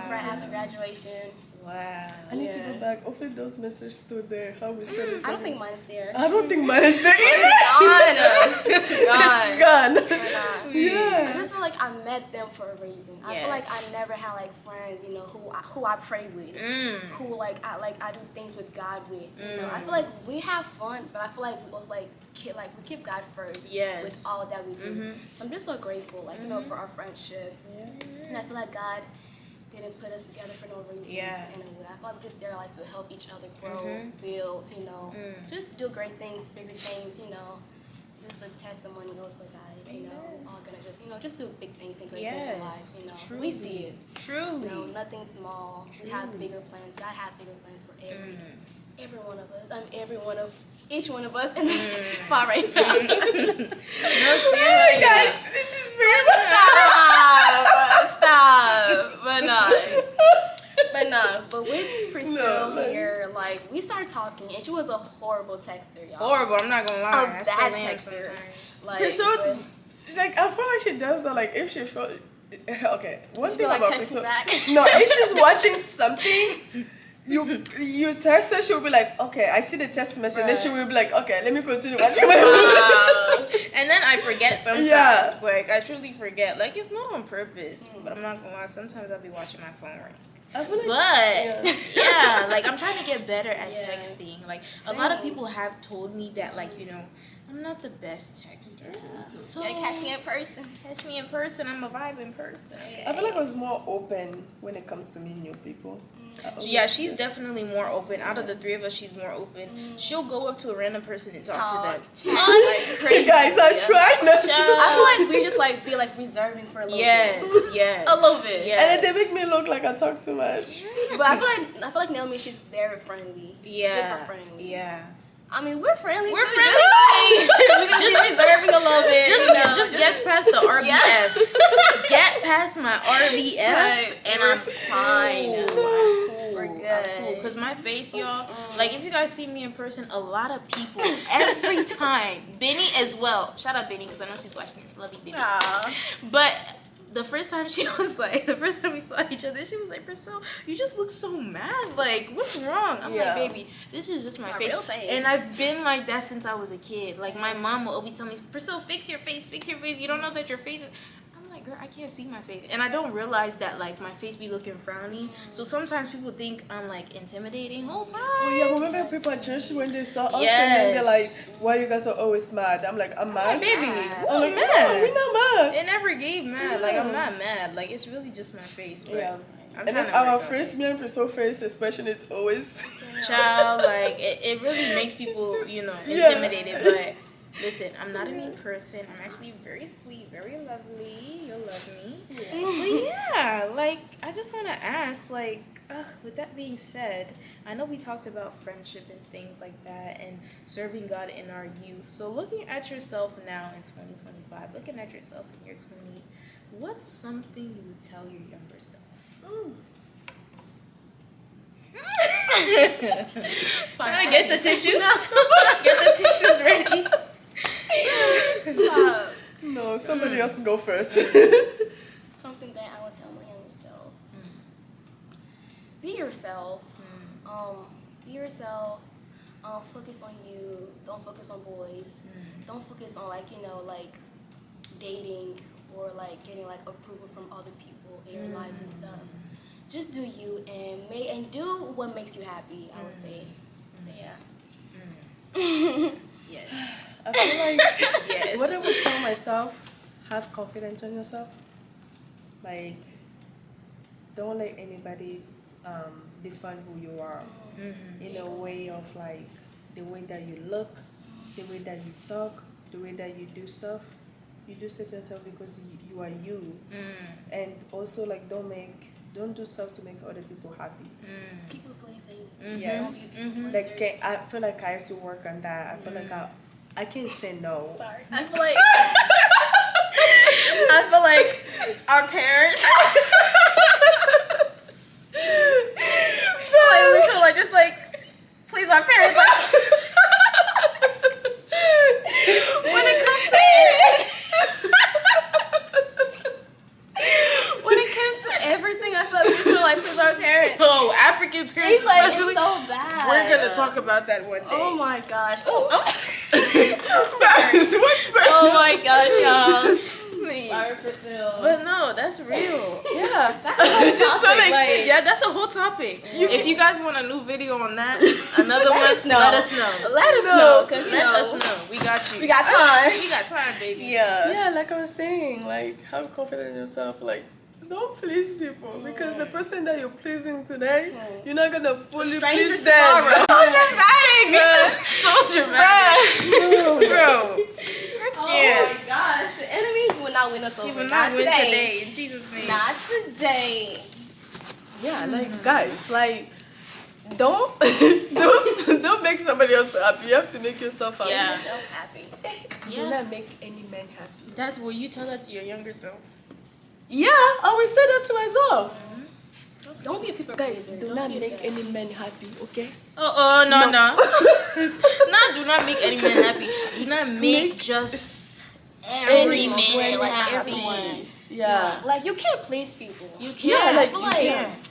Right after graduation. Wow. I need to go back. Hopefully those messages still there. How we started. I don't think mine's there. I don't think mine is there Gone. It's gone. I Yeah. just feel like I met them for a reason. I feel like I never had like friends, you know, who I pray with, who like I do things with God with. You know, I feel like we have fun, but I feel like we also like we keep God first. Yes. With all that we do. So I'm just so grateful, like you know, for our friendship. And I feel like God didn't put us together for no reasons. Yeah. And I feel like we're just there like to help each other grow, build, you know, just do great things, bigger things, you know. This is a testimony also, guys, you know. We're all gonna just, you know, just do big things and great things in life, you know. Truly. We see it. Truly. You know, nothing small. We have bigger plans. God has bigger plans for every one of us. Each one of us in this spot right now. No, seriously. Guys, this is very Stop. But no. But Nah, but with Priscille No, here, like, we started talking, and she was a horrible texter, y'all. Horrible. I'm not gonna lie. A I bad still am texter. sometimes. Like, So, like, I feel like she does that. Like, if she felt okay, one she thing like about text me Priscille. back. No, if she's watching something. You text her, she will be like, okay, I see the text message, and then she will be like, okay, let me continue watching my movie. And then I forget sometimes. Yeah. Like, I truly forget. Like, it's not on purpose, but I'm not gonna lie. Sometimes I'll be watching my phone ring. I feel like, But yeah, like I'm trying to get better at Yeah. texting. Like a lot of Same. people have told me that, like, you know, I'm not the best texter. So You gotta catch me in person. catch me in person. I'm a vibe in person. I feel like I was more open when it comes to meeting new people. Yeah, she's definitely more open. Out of the three of us, she's more open. She'll go up to a random person and talk to them. Chat. Like crazy. Guys, I try not to. I feel like we just like be like reserving for a little Yes, bit. yes. A little bit. Yes. And then they make me look like I talk too much. But I feel like Naomi, she's very friendly. Yeah. Super friendly. Yeah. I mean, we're friendly. We're too, friendly. We just be reserving a little bit. Just, you know, just get past the RBF. Get past my RBF, Right. and We're I'm fine. I'm cool. We're I'm good. cool. Cause my face, y'all. Like if you guys see me in person, a lot of people every time. Benny as well. Shout out Benny, cause I know she's watching this. Love you, Benny. But the first time the first time we saw each other, she was like, Priscille, you just look so mad. Like, what's wrong? I'm Yeah. like, baby, this is just my face. real face. And I've been like that since I was a kid. Like, my mom will always tell me, Priscille, fix your face, fix your face. You don't know that your face is... I'm like, girl, I can't see my face. And I don't realize that, like, my face be looking frowny. So sometimes people think I'm, like, intimidating whole time. Oh yeah, remember people at church when they saw us and Yes. then they're like, why you guys are always mad? I'm like, I'm mad. Like, baby, I'm who's like, no, mad? we're not mad. It never gave mad. Like, I'm not mad. Like, it's really just my face. But Yeah. I'm And then trying to our work on face, it. me and Priscille face expression, it's always Child, like it really makes people, you know, Yeah. intimidated. But listen, I'm not a mean person. I'm actually very sweet, very lovely. You'll love me. But yeah, like I just want to ask, like, with that being said, I know we talked about friendship and things like that, and serving God in our youth. So looking at yourself now in 2025, looking at yourself in your 20s, what's something you would tell your younger self? Sorry. Get the tissues. Get the tissues ready. no. Somebody else go first. Something that I would tell my younger self. Be yourself. Be yourself. Focus on you. Don't focus on boys. Don't focus on like dating or like getting like approval from other people in your lives and stuff. Just do you and do what makes you happy. I would say. Yeah. Yes. I feel like Yes. what I would tell myself, have confidence in yourself. Like, don't let anybody define who you are in a way of like the way that you look, the way that you talk, the way that you do stuff. You do certain stuff because you are you, and also like don't do stuff to make other people happy. People pleasing. Yes, like I feel like I have to work on that. I feel like I can't say no. Sorry. I feel like our parents. Like we should like just like please our parents. Like, when it comes to everything, I feel like we should like please our parents. Oh, African parents It's like especially. it's so bad. We're gonna talk about that one day. Oh my gosh. Oh, What's oh my gosh, y'all. Please. Sorry, Priscille. But no, that's real. Yeah, That's a whole topic. Like, Yeah, that's a whole topic. If you guys want a new video on that, another one, Let us know. let us know. let us know, cause you Let know us know. We got you. we got time. We got time, baby. yeah. Like I was saying, like have confidence in yourself. Like don't please people because the person that you're pleasing today, you're not gonna fully Stranger please them. tomorrow. So dramatic. So dramatic. Bro. Oh my gosh, the enemy will not win us over. You will Not not win today. today. In Jesus' name. Not today. Yeah, like guys, like don't make somebody else happy. You have to make yourself happy. Yeah. So happy. Do not make any man happy. That's what you tell that to your younger self. Yeah, I always say that to myself. Don't be a people Guys, pleaser. do Don't not be a make sad. any man happy, okay? No. Do not make any man happy. Do not make just every man like happy. everyone. Yeah. Like you can't please people. You can't. Yeah, I like feel you like can't.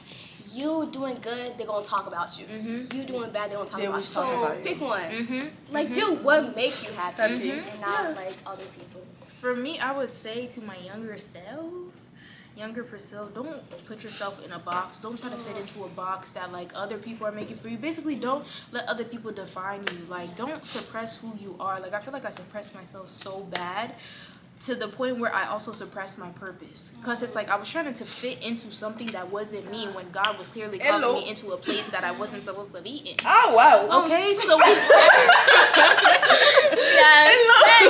you doing good, they're gonna talk about you. You doing bad, they're gonna talk They about will you. talk So about you. pick one. Like do what makes you happy, and not like other people. For me, I would say to my younger Priscille, don't put yourself in a box. Don't try to fit into a box that like other people are making for you. Basically, don't let other people define you. Like, don't suppress who you are. Like, I feel like I suppressed myself so bad to the point where I also suppressed my purpose. Because it's like I was trying to fit into something that wasn't me when God was clearly calling me into a place that I wasn't supposed to be in. Oh, wow. Okay, so it's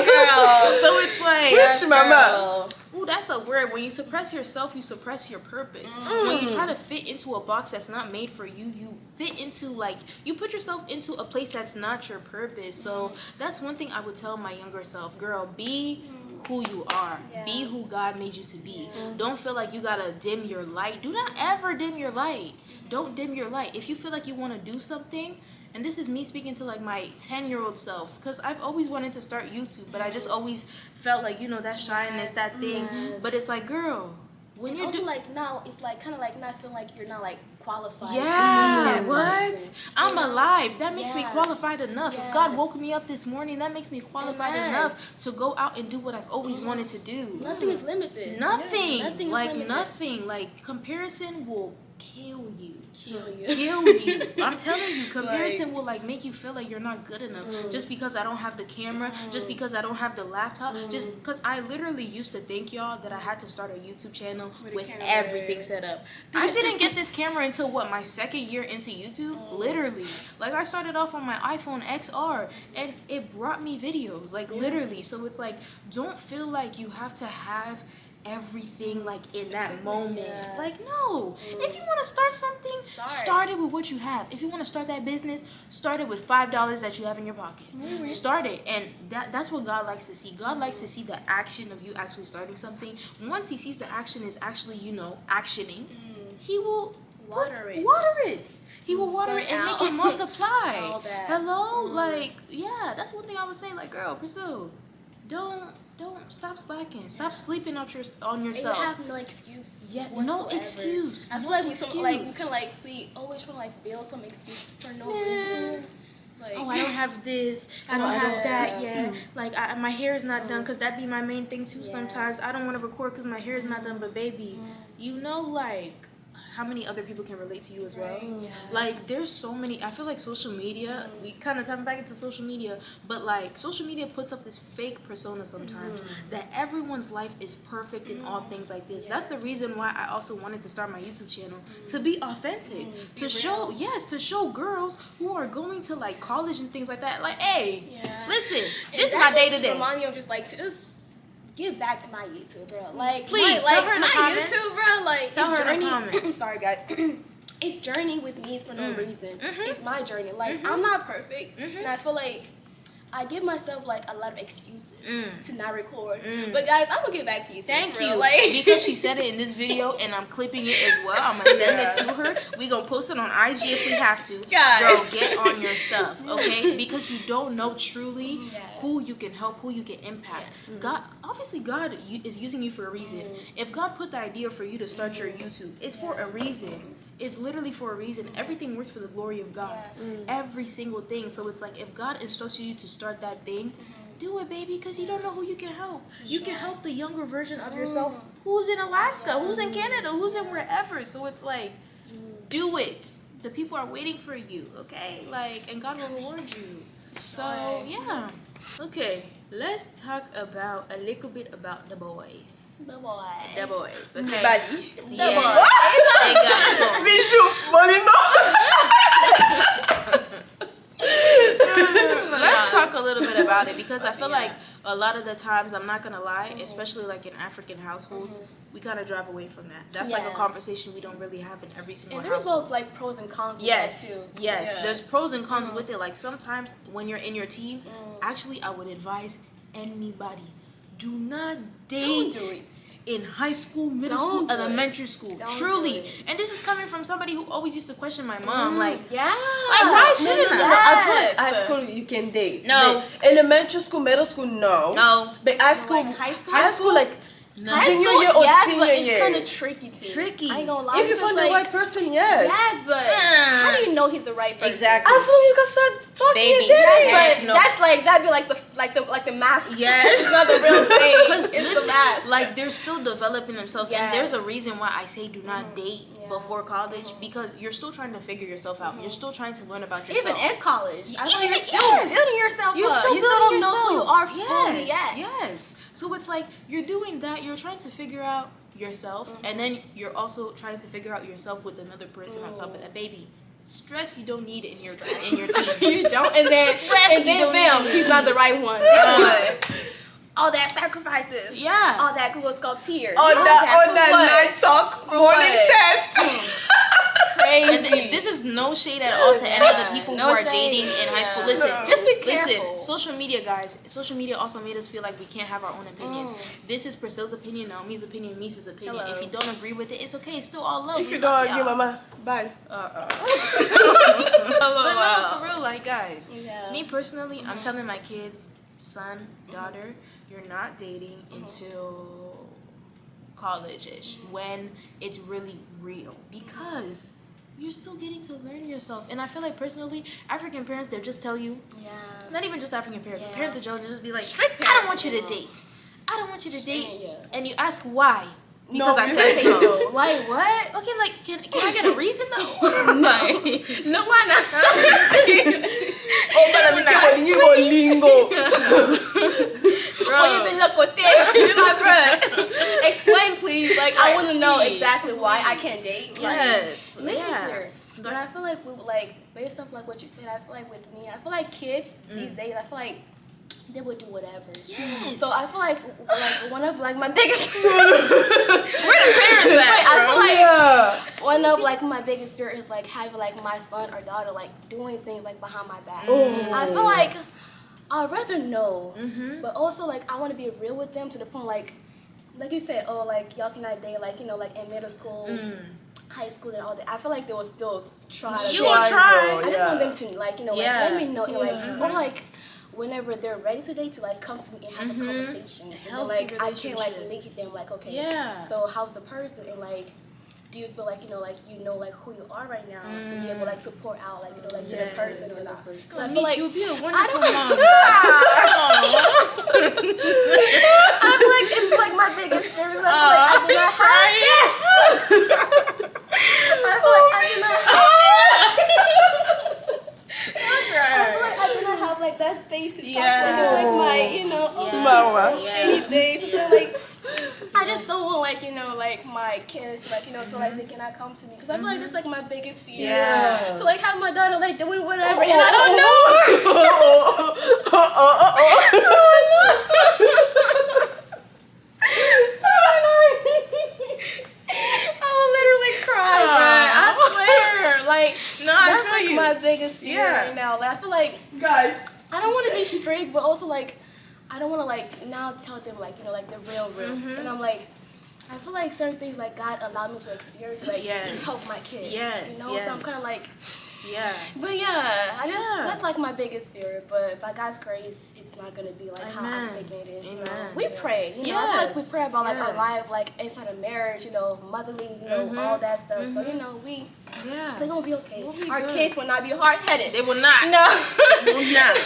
Girl. so it's like Which mama? ooh, that's a word. When you suppress yourself, you suppress your purpose. When you try to fit into a box that's not made for you, you fit into like you put yourself into a place that's not your purpose. So that's one thing I would tell my younger self, girl, be who you are. Be who God made you to be. Don't feel like you gotta dim your light. Do not ever dim your light. Don't dim your light. If you feel like you want to do something, and this is me speaking to like my 10-year-old self, because I've always wanted to start YouTube, but I just always felt like, you know, that shyness, that thing. But it's like, girl, when And you're also like now it's like kind of like not feeling like you're not like qualified. yeah, to be that what? person. I'm You know? God that makes me Yeah. qualified enough. If God Yes. woke me up this morning, that makes me qualified Amen. enough to go out and do what I've always wanted to do. Nothing is limited. Nothing. Nothing is Like limited. nothing. Like comparison will kill you. Kill you. Kill you. I'm telling you, comparison will like make you feel like you're not good enough. Just because I don't have the camera, just because I don't have the laptop, just because I literally used to think, y'all, that I had to start a YouTube channel with camera. everything set up. I didn't get this camera until what, my second year into YouTube? Literally. Like I started off on my iPhone XR and it brought me videos. Like literally. So it's like, don't feel like you have to have everything like in that moment. Like no. If you want to start something, start it with what you have. If you want to start that business, start it with $5 that you have in your pocket. Start it. And that's what God likes to see. God likes to see the action of you actually starting something. Once he sees the action is actually, you know, actioning, he will Water it. He will water it and make it multiply. All that. Hello? Like, yeah, that's one thing I would say. Like, girl, Priscille, don't stop slacking. Stop sleeping on And you yourself. have no excuse. Yeah, whatsoever. no excuse. I feel No like we excuse. we always want to like build some excuse for no reason. Like, Oh, I don't have this. I don't have that yet. Like, my hair is not done because that be my main thing too. Sometimes I don't want to record because my hair is not done. But baby, you know, like, how many other people can relate to you as well? Yeah. Like, there's so many. I feel like social media, we kind of tapping back into social media, but like social media puts up this fake persona sometimes that everyone's life is perfect and all things like this. That's the reason why I also wanted to start my YouTube channel, to be authentic, to show girls who are going to like college and things like that. Like, hey, listen, this is my day to day. Remind me of just like to just give back to my YouTube, bro. Like, Please, my, tell like, her in the my comments. YouTube, bro. Like, Tell it's her in the journey. comments. Sorry, guys. It's journey with me for no reason. It's my journey. Like, I'm not perfect, and I feel like I give myself like a lot of excuses to not record. But guys, I'm gonna get back to you. Thank bro. you. Like, Because she said it in this video and I'm clipping it as well. I'm gonna send it to her. We gonna post it on IG if we have to. Guys. Girl, get on your stuff, okay? Because you don't know truly who you can help, who you can impact. God is using you for a reason. If God put the idea for you to start your YouTube, it's for a reason. It's literally for a reason. Everything works for the glory of God. Every single thing. So it's like if God instructs you to start that thing, do it, baby, because you don't know who you can help. You can help the younger version of yourself who's in Alaska, who's in Canada, who's in wherever. So it's like, do it. The people are waiting for you, okay? Like, and God will reward you. So, yeah. Okay, let's talk about a little bit about the boys. the boy. The boys, okay? Bali. Yeah. Exactly. Bijou, Molino. Let's talk a little bit about it because I feel like a lot of the times, I'm not gonna lie, especially like in African households, we kind of drive away from that. That's like a conversation we don't really have in every single And there's household. both like pros and cons with Yes, that too. yes. Yeah. There's pros and cons with it. Like sometimes when you're in your teens, actually I would advise anybody, do not Don't date do it. in high school, middle Don't school, do it. elementary school. Don't Truly. do it. And this is coming from somebody who always used to question my mom. Like, yeah. why shouldn't I? I feel like Yes. high school you can date. No. But elementary school, middle school, no. No. But high school, Like high school? high school, like No. High junior school, year or yes, senior but it's year. kind of tricky too. Tricky. I ain't gonna lie. If you because, find the right person, yes. Yes, but how do you know he's the right person? Exactly. As long as you can start talking Baby, and dating. heck But no. that's like that'd be like the mask. Yes. It's not the real thing. Because It's the mask. like they're still developing themselves, and there's a Yes. reason why I say do not date Yeah. before college, because you're still trying to figure yourself out. You're still trying to learn about yourself. Even in college, I feel Even- you're still yes. building yourself You're up. still you building still don't know who you are yourself. fully yet. Yes. So it's like you're doing that. You're trying to figure out yourself, and then you're also trying to figure out yourself with another person on top of that. Baby, stress you don't need in your teens. You don't, and then Stress, you don't bam, need. he's not the right one. All that sacrifices. Yeah. All that what's called tears. On All that for what? night talk morning what? test. Crazy. And this is no shade at all to any of the people No who are shade. dating in high school. Yeah. Listen, No. Just be careful. listen. Social media, guys. Social media also made us feel like we can't have our own opinions. This is Priscille's opinion, Naomi's opinion, Misa's opinion. Hello. If you don't agree with it, it's okay. It's still all love. If We you don't love argue, y'all. mama, bye. But no, for real, like guys. Yeah. Me personally, I'm telling my kids, son, daughter, you're not dating until college-ish, when it's really real, because you're still getting to learn yourself. And I feel like personally, African parents, they'll just tell you, Yeah. not even just African parents, Yeah. parents in general, they'll just be like, Strict I don't parents want you to in general. date. I don't want you to date. Yeah. And you ask why. No, Because I you said say so. so. Like what? Okay, like, can I get a reason though? Like, No, why not? Oh, para mí que bonito lingo. Why you been look with this? You're like, bruh, explain please. Like, I want to know Please, exactly why I can't date. Like, yes. make it Yeah. clear. But I feel like based off like what you said, I feel like with me, I feel like kids these days, I feel like they would do whatever. Yes. So I feel like one of like my biggest Where the parents at, I bro? feel like Yeah. one of like my biggest fear is like having like my son or daughter like doing things like behind my back. I feel like I'd rather know, but also like I want to be real with them to the point like you said, oh like y'all cannot date like like in middle school, high school and all that. I feel like they will still try to. You gonna try. Bro, I just yeah. want them to like like Yeah. let me know and like or like whenever they're ready to date to like come to me and have a conversation and then, Healthy like I can like relationship. link them like okay Yeah. so how's the person and like do you feel like like like who you are right now to be able like to pour out like like to the person or not. So I feel like you'll be a I wonderful don't mom. I feel like it's like my biggest fear. Because I feel like I do not I do not have like that space to talk to like my Mama. anything. So like I just don't want like like my kids like feel like they cannot come to me because I feel like that's like my biggest fear. Yeah. So like have my daughter like doing whatever and I don't know I will literally cry, man. I swear. Like No, I that's feel like you. my biggest fear Yeah. right now. Like I feel like Guys. I don't want to be strict, but also like I don't want to like now tell them like like the real, and I'm like I feel like certain things like God allowed me to experience like Yes. to help my kids. Yes, So I'm yes. kind of like, Yeah. but yeah, I just Yeah. that's like my biggest fear. But by God's grace, it's not gonna be like how I'm Amen. thinking it is. Amen. We pray, I feel like we Yes, pray about like our yes. life, like inside of marriage, motherly, all that stuff. So we Yeah. we're gonna be okay. We'll be Our good. kids will not be hard headed. They will not. No. They will not.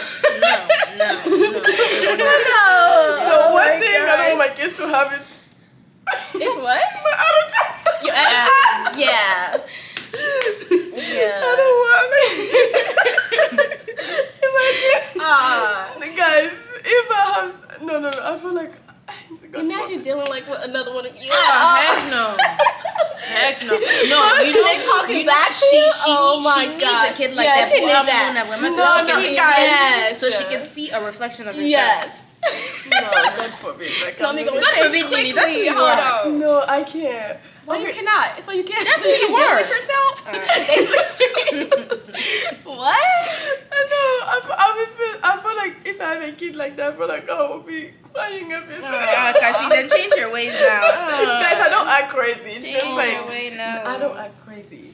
No. They will not. No, one thing I don't want my kids to have it. It's what? My attitude. Your Yeah. attitude. Yeah. I don't want Imagine. Guys, if I have no, I feel like Imagine dealing like with another one of you. Heck no. Heck no. No, They talking back to she you? she, Oh my she God. needs a kid like Yeah, that. she Boy, needs I'm that. doing that with No, myself. So she no, can see- yes. So she can see a reflection of herself. Yes. no, God forbid. Like, No, I'm me not- go God forbid, Nini, that's who you Hold are. on. No, I can't. Well, you cannot. So you can't. That's who you can deal are. with yourself. What? I know. I feel like if I have a kid like that, I feel like I will be crying a bit. Cassie, then change your ways now. Guys, I don't act crazy. It's just Change like your way now. I don't act crazy.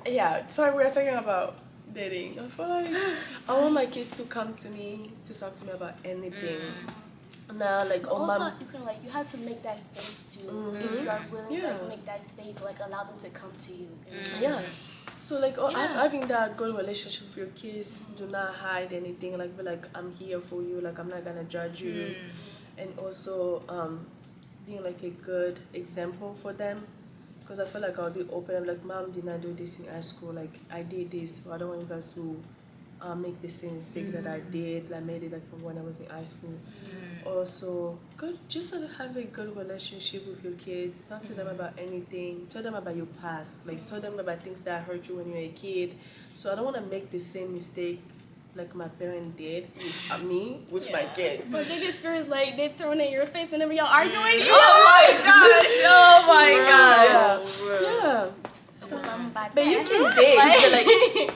Yeah, sorry, we are talking about dating. I feel like I want my kids to come to me to talk to me about anything. Now, like, But also, it's kind of like you have to make that space too. If you are willing to like make that space, like allow them to come to you. Yeah. So like having that good relationship with your kids, do not hide anything. Like be like, I'm here for you. Like I'm not gonna judge you, and also being like a good example for them. Because I feel like I'll be open. I'm like, Mom, did not do this in high school. Like I did this, but I don't want you guys to make the same mistake that I did. I made it like when I was in high school. Also, good. Just have a good relationship with your kids. Talk to them about anything. Tell them about your past. Like tell them about things that hurt you when you were a kid. So I don't want to make the same mistake like my parents did with me with my kids. My biggest fear is like they throwing it in your face whenever y'all arguing. Oh my gosh! Oh my gosh! Yeah. So I'm about But you can date. But like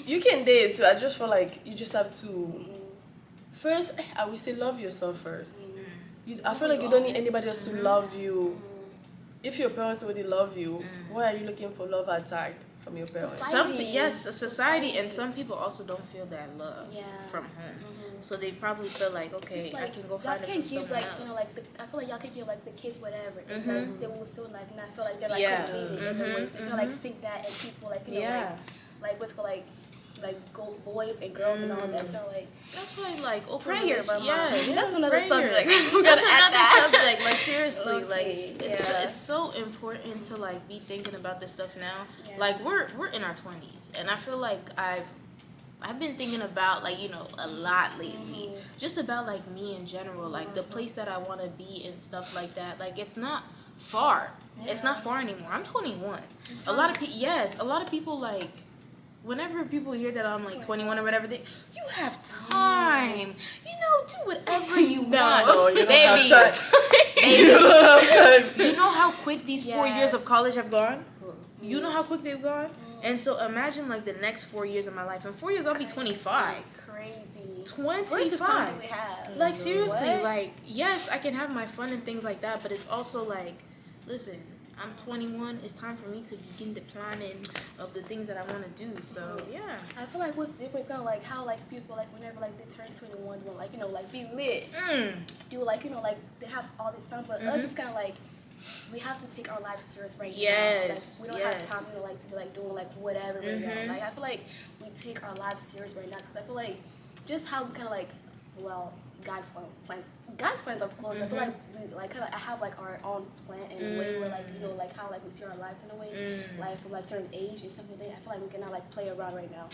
you can date too. I just feel like you just have to. First, I would say love yourself first. I feel like you don't need anybody else to love you. If your parents already love you, why are you looking for love outside from your parents? Society, and some people also don't feel that love from home. So they probably feel like, okay, like, I can go find it from someone like, else. you know, like I feel like y'all can give like the kids whatever, and like they will still like not feel like they're like completed in the way to kind of like seek that, and people like you know like what's called like go boys and girls and all that. It's kind of like that's why like open prayer, but yes, that's another subject. That's another subject. Like seriously, Okay, like it's so important to like be thinking about this stuff now. Like we're in our 20s, and I feel like I've been thinking about like, you know, a lot lately, just about like me in general, like the place that I want to be and stuff like that. Like it's not far. It's not far anymore. I'm 21. A lot of people like. Whenever people hear that I'm like 21 or whatever, you have time. You know, do whatever you want. No, you don't Baby. have time. Baby. You don't have time. You know how quick these 4 years of college have gone? You know how quick they've gone? And so imagine like the next 4 years of my life. In 4 years, I'll be 25. Crazy. 25. Where's the time do we have? Like seriously, like yes, I can have my fun and things like that, but it's also like, listen, I'm 21. It's time for me to begin the planning of the things that I want to do. So yeah, I feel like what's different is kind of like how like people like whenever like they turn 21, they want like, you know, like be lit. Do like, you know, like they have all this time, but us it's kind of like we have to take our life serious right now. Like we don't have time, you know, like to be like doing like whatever right now. Like I feel like we take our lives serious right now because I feel like just how we kind of like, well, God's plans of course. I feel like we like kind of have like our own plan in a way where like, you know, like how like we see our lives in a way like from like certain age and stuff like that. I feel like we cannot like play around right now.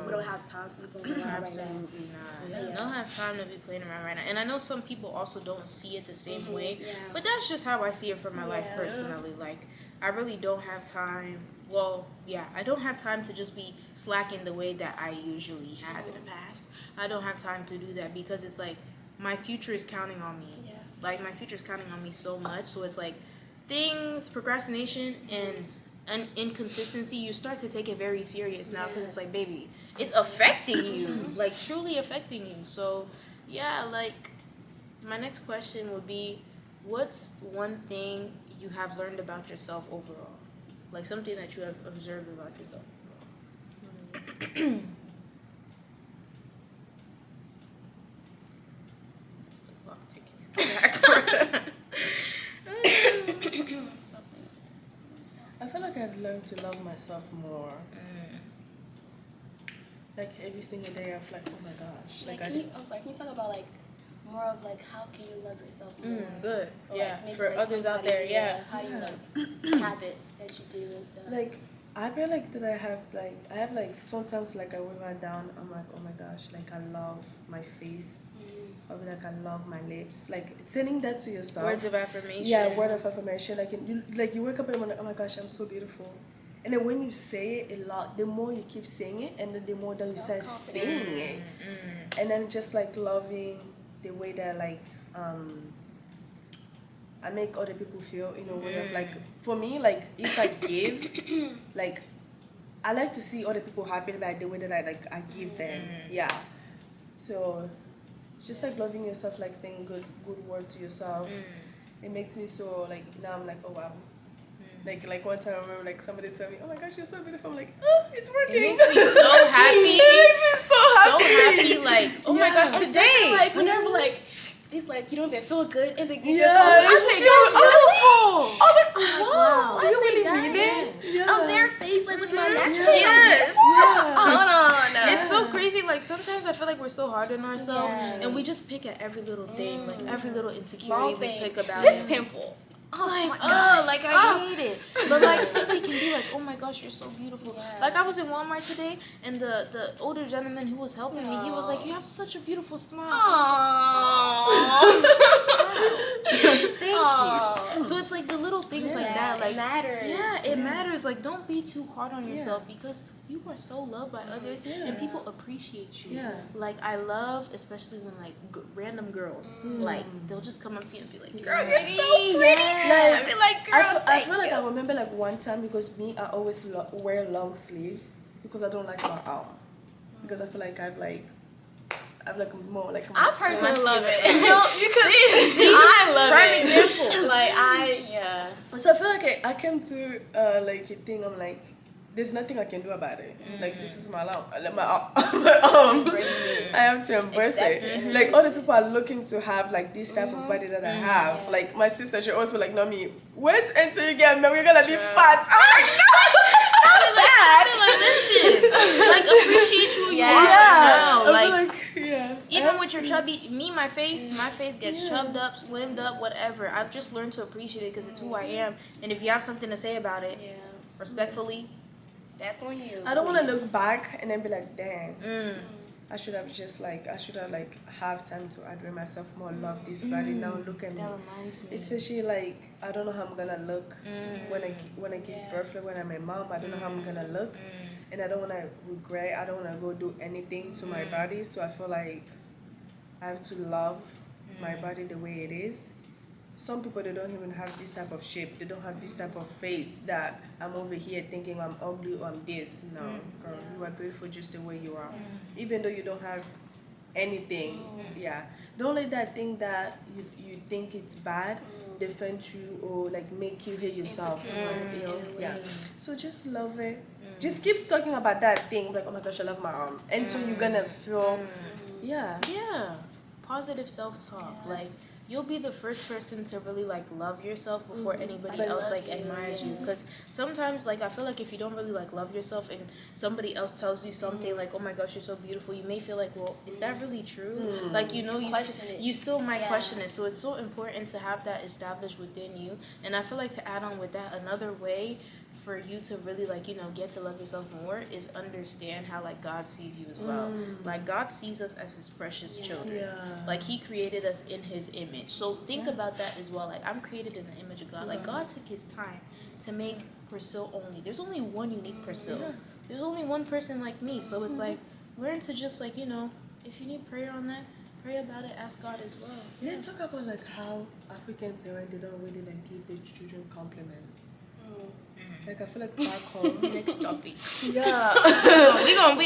We don't have time to be playing around right now. Absolutely not. We don't have time to be playing around right now. And I know some people also don't see it the same way, but that's just how I see it for my life personally. Like I really don't have time. Well, yeah, I don't have time to just be slacking the way that I usually have in the past. I don't have time to do that because it's like my future is counting on me. Like my future is counting on me so much. So it's like things, procrastination and inconsistency, you start to take it very serious now because it's like, baby, it's affecting you, like truly affecting you. So yeah, like my next question would be, what's one thing you have learned about yourself overall? Like something that you have observed about yourself overall. That's the clock ticking. I feel like I've learned to love myself more. Like every single day, I feel like, oh my gosh. Like can you talk about like more of like how can you love yourself more? Good. Or, yeah. like, maybe, For like, others out there, how you like habits that you do and stuff. Like I feel like that I have like sometimes like I will write down, I'm like, oh my gosh, like I love my face. Or be like I love my lips. Like sending that to yourself. words of affirmation. Yeah, word of affirmation. Like you wake up in the morning, oh my gosh, I'm so beautiful. And then when you say it a lot, the more you keep saying it, and then the more that you start singing it. And then just like loving the way that like I make other people feel, you know, way of like, for me, like if I give, like I like to see other people happy by the way that I give them. Yeah. So Just like loving yourself, like saying good word to yourself. It makes me so like now I'm like, oh wow. Like one time I remember like somebody told me, oh my gosh, you're so beautiful. I'm like, oh, it's working. It makes me so happy. It makes me so happy. So happy, like, oh my gosh, today. Like whenever like it's like you don't even feel good and then you Yeah, I it's say, so beautiful. I was like, Wow, do you I really say mean that. it? Yeah. Up their face like with my natural. Yes. Yeah. Hold on. It's so crazy. Like sometimes I feel like we're so hard on ourselves, Yeah. and we just pick at every little thing, like every little Small insecurity we thing. pick about This it. pimple. Like, gosh. like I hate it. But like somebody can be like, oh my gosh, you're so beautiful. Yeah. Like I was in Walmart today, and the older gentleman who was helping me, he was like, you have such a beautiful smile. Thank you. So it's like the little things like that, like it matters. Yeah, it matters. Like don't be too hard on yourself because you are so loved by others and people appreciate you. Yeah. Like I love, especially when like random girls, like they'll just come up to you and be like, "Girl, you're so pretty." Like, I be like, "Girl, I feel like I remember like one time because me, I always wear long sleeves because I don't like my arm. Because I feel like I've like more like. I personally love it. You can See, I love prime it. example." Like yeah. So I feel like I came to like a thing. I'm like, there's nothing I can do about it. Like this is my arm. My arm. I have to embrace it. Like other people are looking to have like this type of body that I have. Yeah. Like my sister, she always be like, "No, me, wait until you get married. We're gonna be fat." I'm like, Like appreciate who you are now. I Like feel yeah. even with your chubby, my face gets chubbed up, slimmed up, whatever. I've just learned to appreciate it because it's who I am. And if you have something to say about it, Yeah. respectfully, That's on you. I don't want to look back and then be like, "Dang, mm, I should have have time to admire myself more, love this body. Now look at me." that reminds me. Especially like I don't know how I'm gonna look when I give Yeah. birth, like when I'm a mom. I don't know how I'm gonna look, and I don't wanna regret. I don't wanna go do anything to my body. So I feel like I have to love my body the way it is. Some people they don't even have this type of shape. They don't have this type of face that I'm over here thinking I'm ugly or I'm this. No, girl, you are beautiful just the way you are. Even though you don't have anything, don't let that thing that you think it's bad defend you or like make you hate yourself. You know, So just love it. Just keep talking about that thing like, oh my gosh, I love my arm, and so you're gonna feel, Yeah, positive self-talk. Like you'll be the first person to really like love yourself before anybody else like admires you. Because sometimes like I feel like if you don't really like love yourself and somebody else tells you something like, oh my gosh, you're so beautiful, you may feel like, well, is that really true? Like you still might question it. So it's so important to have that established within you. And I feel like to add on with that, another way for you to really like get to love yourself more is understand how like God sees you as well. Like God sees us as his precious children. Like he created us in his image. So think about that as well. Like I'm created in the image of God. Like God took his time to make Priscille only. There's only one unique Priscille. There's only one person like me. So it's like learn to just like if you need prayer on that, pray about it, ask God as well. Yeah, talk about like how African parents they don't really like give their children compliments. Like I feel like back home. Next topic. Yeah. We're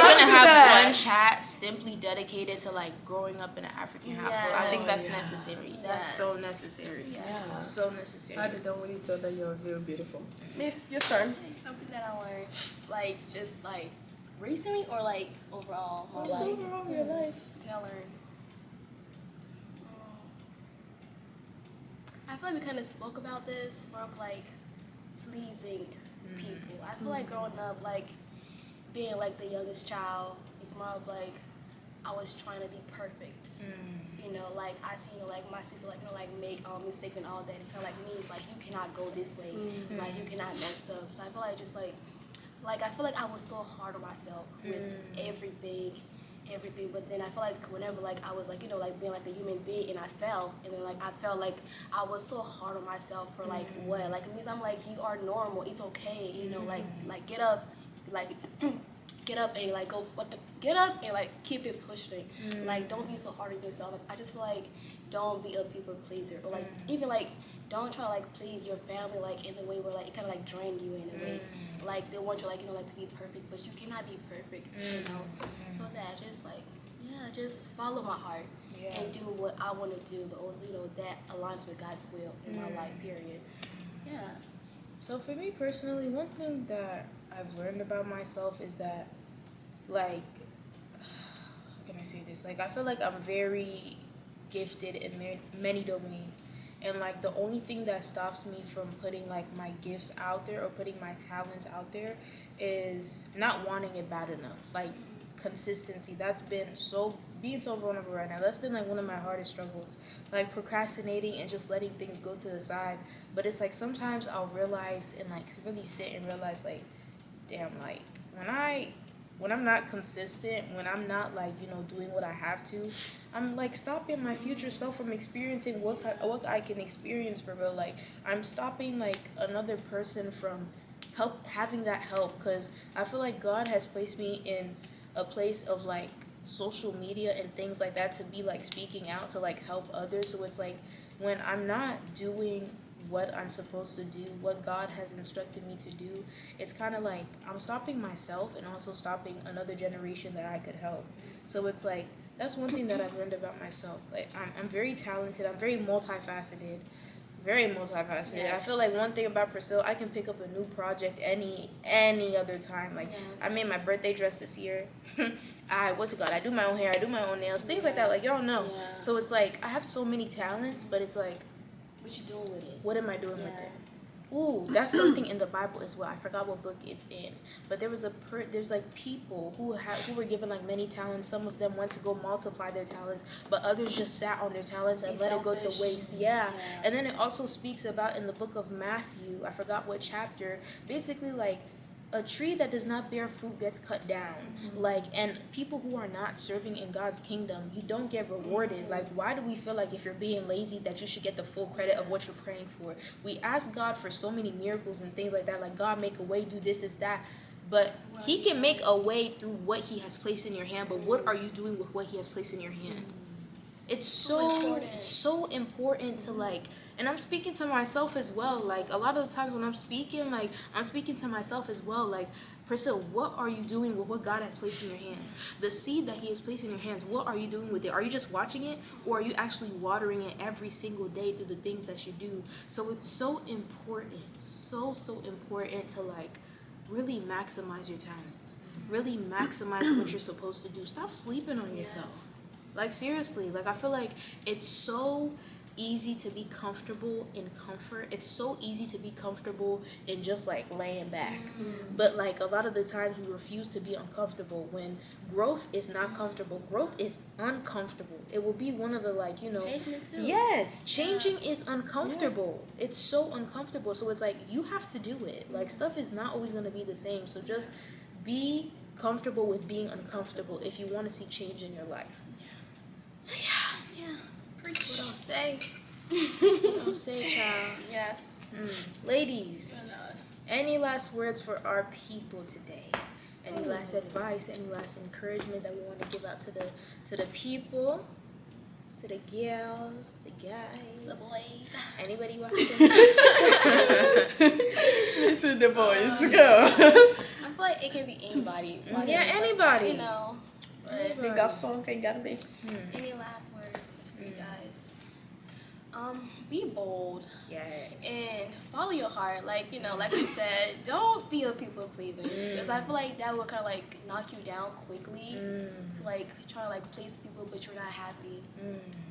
gonna have that. one chat simply dedicated to like growing up in an African household. I think that's necessary. That's so necessary. Yeah. So necessary. I didn't really tell that you're very beautiful. Miss, your turn. Something that I learned, like just like recently or like overall. Just overall your life. Did I learn? I feel like we kind of spoke about this, more of like pleasing people. I feel like growing up, like being like the youngest child, it's more of like I was trying to be perfect. Like I see, like my sister, like like make mistakes and all that. It's kind of like me. It's like you cannot go this way. Like you cannot mess up. So I feel like just like I feel like I was so hard on myself with everything. But then I feel like whenever like I was like like being like a human being and I fell, and then like I felt like I was so hard on myself for like what, like it means I'm like, you are normal, it's okay, like get up, like get up and like get up and like keep it pushing. Like don't be so hard on yourself. Like, I just feel like don't be a people pleaser, or like even like don't try to like please your family like in the way where like it kind of like drain you in a way. Like they want you like like to be perfect, but you cannot be perfect. So that just like just follow my heart Yeah. and do what I want to do, but also, that aligns with God's will in my life, period. Yeah. So for me personally, one thing that I've learned about myself is that, like, how can I say this? Like, I feel like I'm very gifted in many domains. And, like, the only thing that stops me from putting, like, my gifts out there or putting my talents out there is not wanting it bad enough. Like, consistency. That's been being so vulnerable right now. That's been, like, one of my hardest struggles. Like, procrastinating and just letting things go to the side. But it's, like, sometimes I'll realize and, like, really sit and realize, like, damn, like, when I'm not consistent, when I'm not, like, doing what I have to, I'm, like, stopping my future self from experiencing what I can experience for real. Like, I'm stopping, like, another person from having that help, because I feel like God has placed me in a place of, like, social media and things like that to be, like, speaking out to, like, help others. So it's like, when I'm not doing what I'm supposed to do, what God has instructed me to do, it's kind of like I'm stopping myself and also stopping another generation that I could help. So it's like, that's one thing that I've learned about myself. Like, I'm very talented, I'm very multifaceted. Yes. I feel like one thing about Priscille, I can pick up a new project any other time. Like, Yes. I made my birthday dress this year. I do my own hair, I do my own nails, things like that. Like, y'all know. Yeah. So it's like, I have so many talents, but it's like, What you doing with it? what am I doing with Yeah. it? Ooh, that's something in the Bible as well. I forgot what book it's in, but there's like people who were given like many talents. Some of them went to go multiply their talents, but others just sat on their talents and let it go to waste. Yeah. And then it also speaks about in the book of Matthew, I forgot what chapter, basically like a tree that does not bear fruit gets cut down. Like, and people who are not serving in God's kingdom, you don't get rewarded. Like, why do we feel like if you're being lazy that you should get the full credit of what you're praying for? We ask God for so many miracles and things like that, like, God, make a way, do this, that, but he can make a way through what he has placed in your hand. But what are you doing with what he has placed in your hand? It's so important to, like, and I'm speaking to myself as well. Like, a lot of the times when I'm speaking, like, I'm speaking to myself as well. Like, Priscille, what are you doing with what God has placed in your hands? The seed that he has placed in your hands, what are you doing with it? Are you just watching it, or are you actually watering it every single day through the things that you do? So it's so important, so important to, like, really maximize your talents. Really maximize what you're supposed to do. Stop sleeping on yourself. Like, seriously, like, I feel like it's so easy to be comfortable in comfort. It's so easy to be comfortable in just, like, laying back. But, like, a lot of the times we refuse to be uncomfortable when growth is not comfortable. Growth is uncomfortable. It will be one of the, like, Changement too. Yes, changing is uncomfortable. It's so uncomfortable. So it's like, you have to do it. Like, stuff is not always going to be the same. So just be comfortable with being uncomfortable if you want to see change in your life. So yeah, Preach. what I'll say. What I'll say, child. Yes. Ladies, any last words for our people today? Any last advice? Any last encouragement that we want to give out to the people, to the girls, the guys, The boys. anybody watching this? Listen, the boys, go. I feel like it can be anybody. watching Yeah, this, like, anybody. Les garçons can garder. Any last words for you guys? Be bold Yes. and follow your heart. Like, like you said, don't be a people pleaser. Because I feel like that will kind of like knock you down quickly. So like trying to like please people, but you're not happy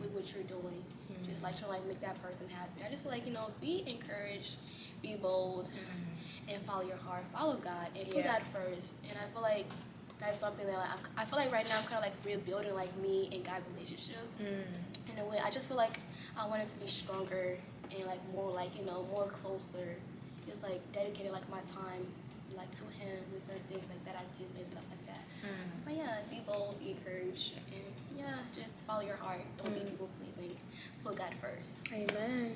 with what you're doing. Just like trying to like make that person happy. I just feel like, be encouraged, be bold, and follow your heart. Follow God and put God first. And I feel like that's something that like, I feel like right now I'm kind of like rebuilding like me and God relationship in a way. I just feel like I want it to be stronger and like more like more closer, just like dedicated like my time like to Him with certain things like that I do and stuff like that. But yeah, be bold, be encouraged, and yeah, just follow your heart. Don't be people pleasing. Put God first. Amen.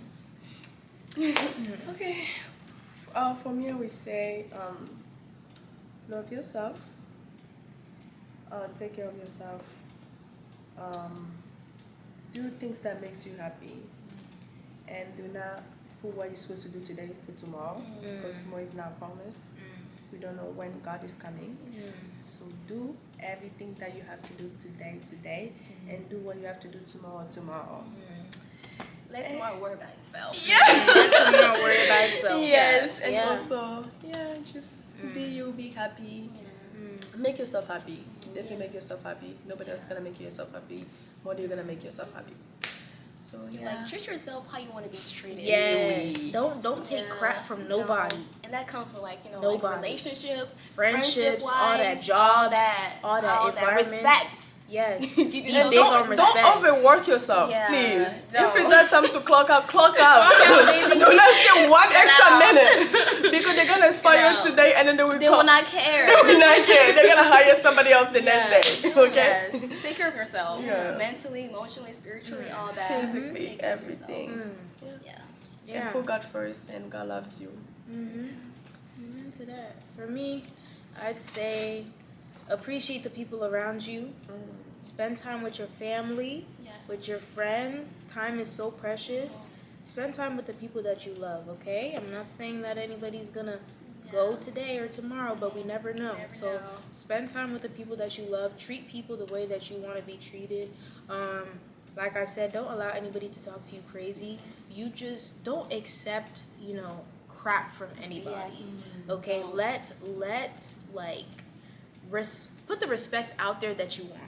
Okay. For me, I would say, love yourself. Take care of yourself. Do things that makes you happy, and do not put what you're supposed to do today for tomorrow, because tomorrow is not promised. We don't know when God is coming. So do everything that you have to do today, and do what you have to do tomorrow. Let tomorrow worry about itself. Let tomorrow worry about itself. Yes, and Yeah. also, just be you, be happy. Make yourself happy. Definitely make yourself happy. Nobody else is gonna make yourself happy. More than you're gonna make yourself happy. So Like, treat yourself how you want to be treated. Yes. Don't take crap from nobody. And that comes with, like, you know, Nobody. like relationship, Friendships, all that, friendship-wise, jobs, all that environment. respect. Yes. Give Be yourself- big on respect. Don't overwork yourself, Yeah, please. don't. If it's that time to clock out, clock out. baby. Do not stay one extra out. minute because they're gonna fire you out. today and then they will They call. will not care. They will not care. They're gonna hire somebody else the next day. Okay. Yes. Take care of yourself. Yeah. Mentally, emotionally, spiritually, all that. Physically, Take care of everything. yourself. Yeah. Yeah. And put God first, and God loves you. Amen to that. For me, I'd say appreciate the people around you. Spend time with your family, Yes. with your friends. Time is so precious. Spend time with the people that you love, okay? I'm not saying that anybody's gonna go today or tomorrow, but we never know. So know. spend time with the people that you love. Treat people the way that you want to be treated. Like I said, don't allow anybody to talk to you crazy. You just don't accept, crap from anybody. Yes. Okay, let like put the respect out there that you want.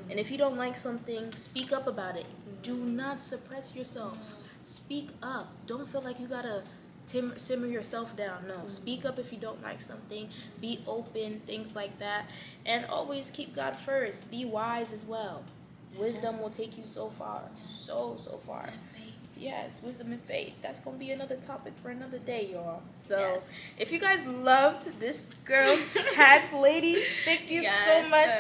And if you don't like something, speak up about it. Do not suppress yourself. Speak up. Don't feel like you gotta simmer yourself down. No, speak up if you don't like something. Be open, things like that. And always keep God first. Be wise as well. Wisdom will take you so far. So far. Yes, wisdom and faith. That's going to be another topic for another day, y'all. So, if you guys loved this Girls Chat, ladies, thank you so much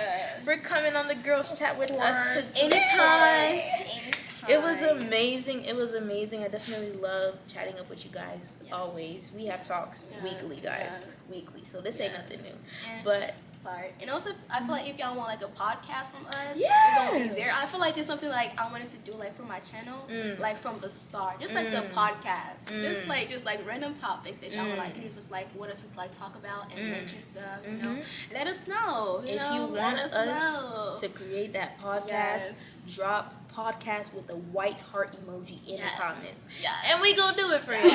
for coming on the Girls Chat with us today. Anytime. It was amazing. It was amazing. I definitely love chatting up with you guys always. We have talks weekly, guys. Weekly. So, this ain't nothing new. But... Sorry. And also, I feel like if y'all want like a podcast from us, Yes. we're gonna be there. I feel like it's something like I wanted to do like for my channel, like from the start, just like the podcast, just like random topics that y'all would like, just like what us just like talk about and mention stuff. You know, let us know. If you want us to create that podcast, drop podcast with the white heart emoji in the comments. And we gonna do it for you.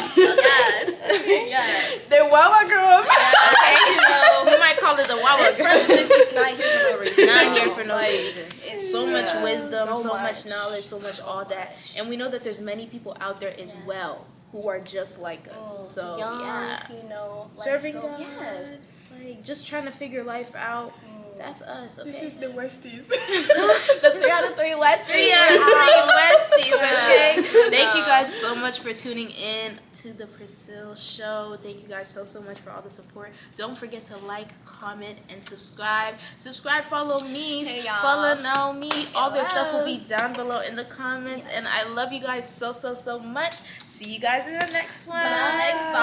Yes. The Wawa girls. Okay, we might call it the Wawa girls. Friendship is not here for no reason. Not here for no reason. It's So much wisdom, so much. much knowledge, so much all that. And we know that there's many people out there as well who are just like us. So young, yeah. like, Serving so, God. Yes. Like just trying to figure life out. That's us, okay? This is the Westies. The 3 out of 3 Westies. 3 out of 3 Westies, okay? Thank you guys so much for tuning in to the Priscille Show. Thank you guys so much for all the support. Don't forget to like, comment, and subscribe. Subscribe, follow me, Hey, y'all. follow Naomi. All their stuff will be down below in the comments. And I love you guys so much. See you guys in the next one. Till next time.